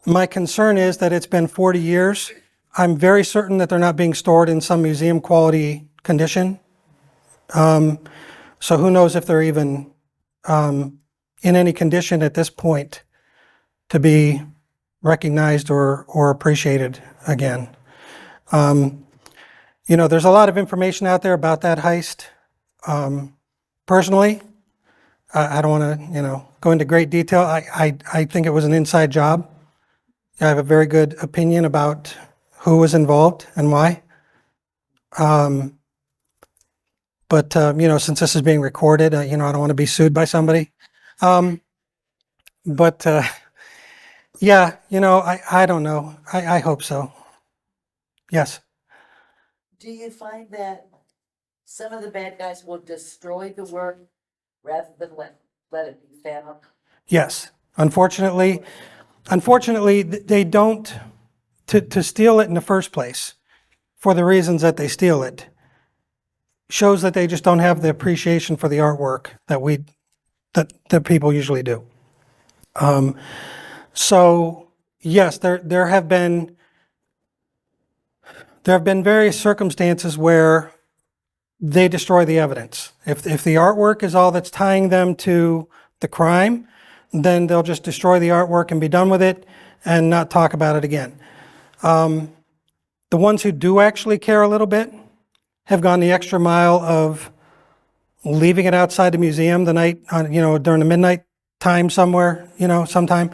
S2: My concern is that it's been 40 years. I'm very certain that they're not being stored in some museum quality condition. So who knows if they're even in any condition at this point to be recognized or appreciated again. There's a lot of information out there about that heist. Personally, I don't want to, go into great detail. I think it was an inside job. I have a very good opinion about who was involved and why. But since this is being recorded, I don't want to be sued by somebody. But yeah, I don't know. I hope so. Yes.
S4: Do you find that some of the bad guys will destroy the work rather than let it be found?
S2: Yes. Unfortunately, they don't, to steal it in the first place, for the reasons that they steal it, shows that they just don't have the appreciation for the artwork that people usually do. So yes, there have been various circumstances where they destroy the evidence. If the artwork is all that's tying them to the crime, then they'll just destroy the artwork and be done with it and not talk about it again. The ones who do actually care a little bit have gone the extra mile of leaving it outside the museum the night, during the midnight time somewhere, sometime,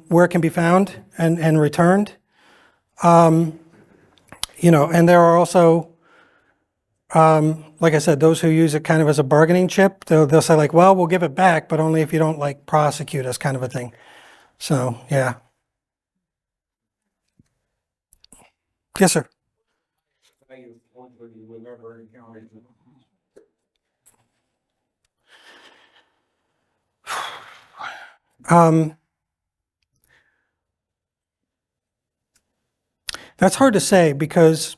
S2: where it can be found and returned. And there are also, like I said, those who use it kind of as a bargaining chip. They'll say like, well, we'll give it back, but only if you don't like prosecute us, kind of a thing. So, yeah. Yes, sir. That's hard to say because,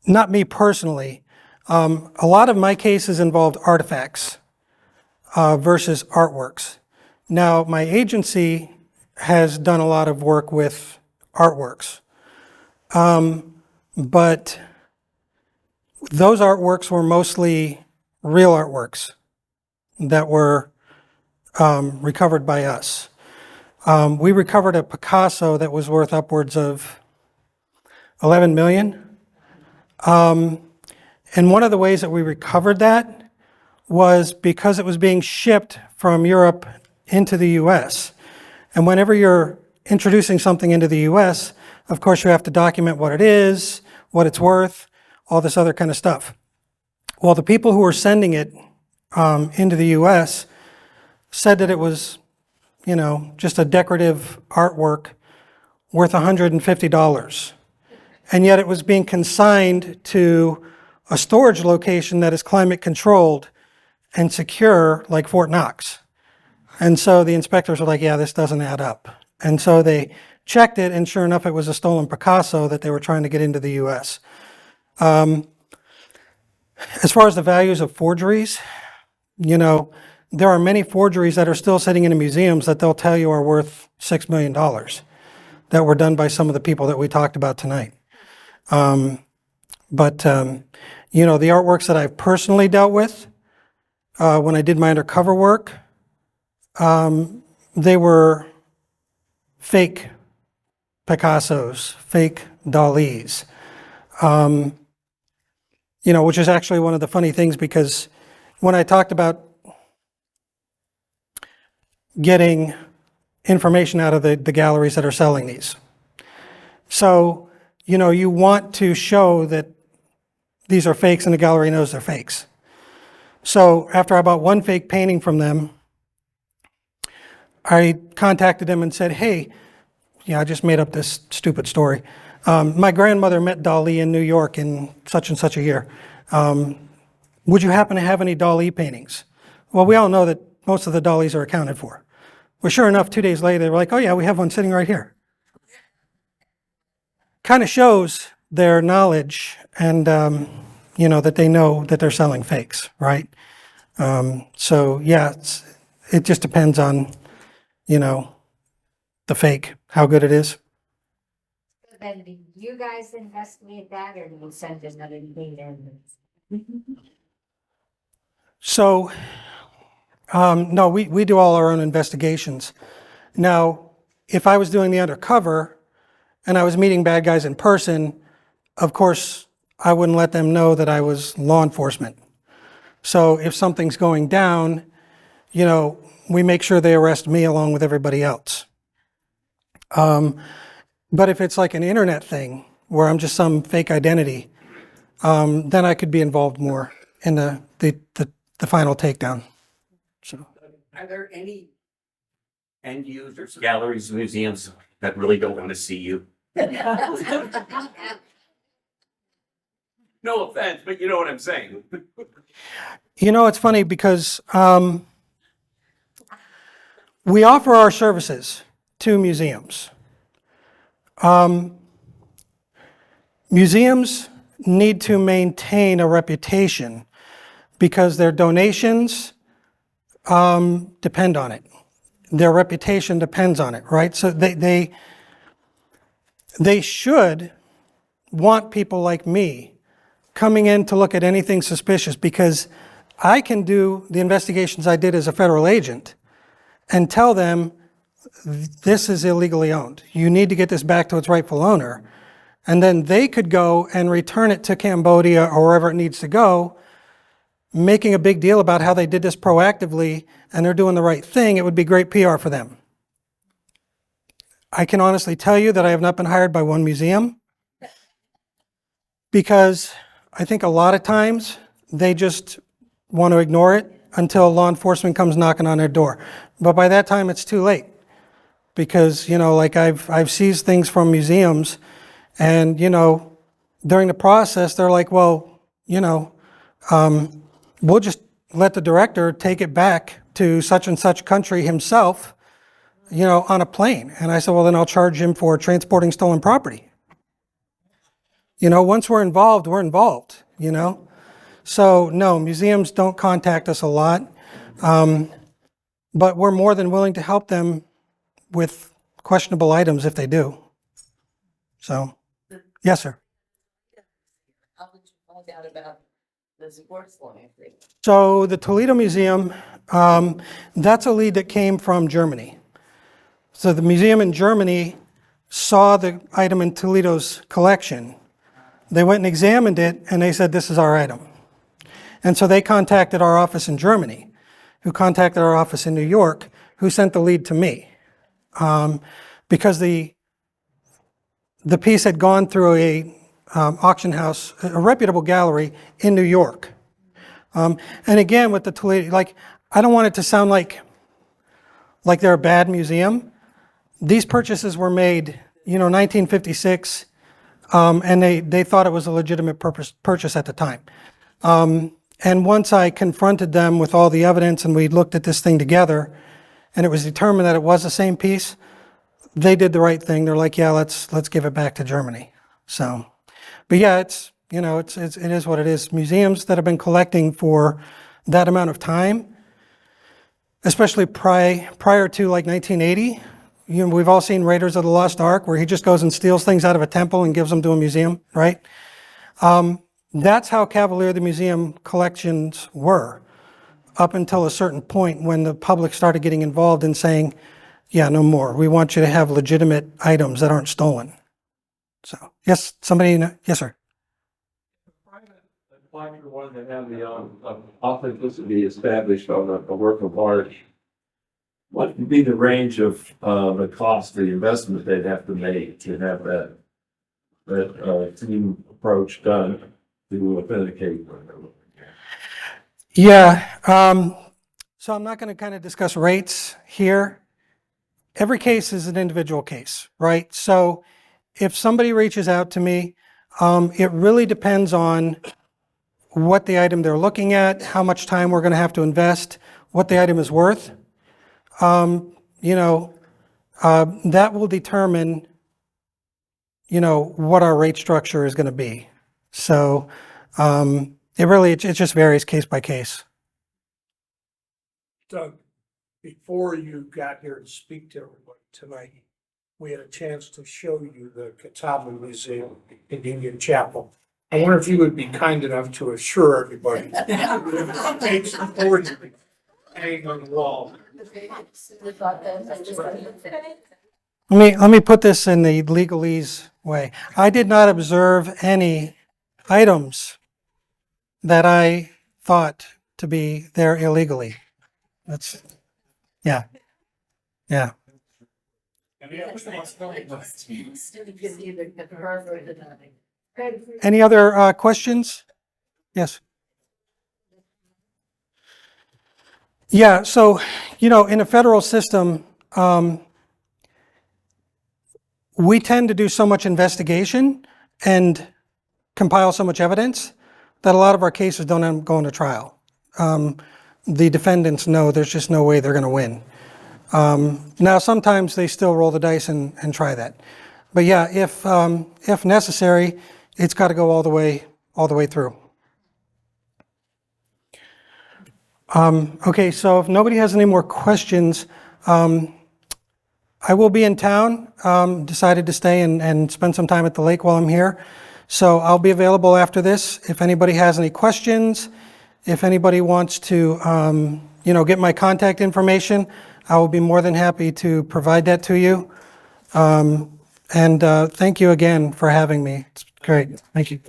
S2: not me personally, a lot of my cases involved artifacts versus artworks. Now, my agency has done a lot of work with artworks, but those artworks were mostly real artworks that were recovered by us. We recovered a Picasso that was worth upwards of 11 million. And one of the ways that we recovered that was because it was being shipped from Europe into the US. And whenever you're introducing something into the US, of course you have to document what it is, what it's worth, all this other kind of stuff. Well, the people who were sending it into the US said that it was, just a decorative artwork worth $150. And yet it was being consigned to a storage location that is climate controlled and secure, like Fort Knox. And so the inspectors were like, yeah, this doesn't add up. And so they checked it, and sure enough, it was a stolen Picasso that they were trying to get into the US. As far as the values of forgeries, there are many forgeries that are still sitting in the museums that they'll tell you are worth $6 million that were done by some of the people that we talked about tonight. But the artworks that I've personally dealt with, when I did my undercover work, they were fake Picassos, fake Dalis, which is actually one of the funny things, because when I talked about getting information out of the galleries that are selling these. So, you want to show that these are fakes and the gallery knows they're fakes. So after I bought one fake painting from them, I contacted them and said, hey, I just made up this stupid story. My grandmother met Dali in New York in such and such a year. Would you happen to have any Dali paintings? Well, we all know that most of the Dalis are accounted for. Well, sure enough, 2 days later, they were like, oh yeah, we have one sitting right here. Kind of shows their knowledge and, that they know that they're selling fakes, right? So yeah, it just depends on, the fake, how good it is.
S10: Then do you guys investigate that, or do you send another team in?
S2: So No, we do all our own investigations. Now, if I was doing the undercover and I was meeting bad guys in person, of course, I wouldn't let them know that I was law enforcement. So if something's going down, you know, we make sure they arrest me along with everybody else. But if it's like an internet thing where I'm just some fake identity, then I could be involved more in the final takedown. So.
S5: Are there any end users, galleries, museums that really don't want to see you? No offense, but you know what I'm saying.
S2: You know, it's funny because we offer our services to museums. Museums need to maintain a reputation because their donations depend on it. Their reputation depends on it, right? So they should want people like me coming in to look at anything suspicious, because I can do the investigations I did as a federal agent and tell them this is illegally owned. You need to get this back to its rightful owner. And then they could go and return it to Cambodia or wherever it needs to go, making a big deal about how they did this proactively and they're doing the right thing. It would be great PR for them. I can honestly tell you that I have not been hired by one museum, because I think a lot of times they just want to ignore it until law enforcement comes knocking on their door. But by that time, it's too late, because, you know, like I've seized things from museums, and, you know, during the process, they're like, well, you know, we'll just let the director take it back to such and such country himself, you know, on a plane. And I said, well, then I'll charge him for transporting stolen property. You know, once we're involved, you know. So no, museums don't contact us a lot, but we're more than willing to help them with questionable items if they do. So, yes, sir.
S4: How did you find out about the sports line thing?
S2: So the Toledo Museum, that's a lead that came from Germany. So the museum in Germany saw the item in Toledo's collection. They went and examined it, and they said, this is our item. And so they contacted our office in Germany, who contacted our office in New York, who sent the lead to me. Because the piece had gone through a auction house, a reputable gallery in New York. And again, with the Toledo, like, I don't want it to sound like they're a bad museum. These purchases were made, you know, 1956, and they thought it was a legitimate purchase at the time. And once I confronted them with all the evidence and we looked at this thing together, and it was determined that it was the same piece, they did the right thing. They're like, yeah, let's give it back to Germany. So, but yeah, it's, you know, it is what it is. Museums that have been collecting for that amount of time, especially prior to like 1980, you know, we've all seen Raiders of the Lost Ark, where he just goes and steals things out of a temple and gives them to a museum, right? That's how cavalier the museum collections were, up until a certain point when the public started getting involved and saying, yeah, no more. We want you to have legitimate items that aren't stolen. So, yes, somebody, yes, sir.
S11: Applying for one that have the authenticity established on a work of art, what would be the range of the cost, the investment they'd have to make to have that team approach done to authenticate?
S2: Yeah, so I'm not going to kind of discuss rates here. Every case is an individual case, right? So if somebody reaches out to me, it really depends on what the item they're looking at, how much time we're going to have to invest, what the item is worth. You know, that will determine, you know, what our rate structure is going to be. So it just varies case by case.
S9: Doug, before you got here to speak to everybody tonight, we had a chance to show you the Catawba Museum in Indian Chapel. I wonder if you would be kind enough to assure everybody. Takes forgery. hanging on the wall.
S2: Let me put this in the legalese way. I did not observe any items that I thought to be there illegally. That's, yeah, yeah. Any other questions? Yes. Yeah, so, in a federal system, we tend to do so much investigation and compile so much evidence that a lot of our cases don't end up going to trial. The defendants know there's just no way they're going to win. Now, sometimes they still roll the dice and try that. But yeah, if necessary, it's got to go all the way through. Okay, so if nobody has any more questions, I will be in town. Decided to stay and spend some time at the lake while I'm here. So I'll be available after this. If anybody has any questions, if anybody wants to, get my contact information, I will be more than happy to provide that to you. And thank you again for having me. It's great. Thank you.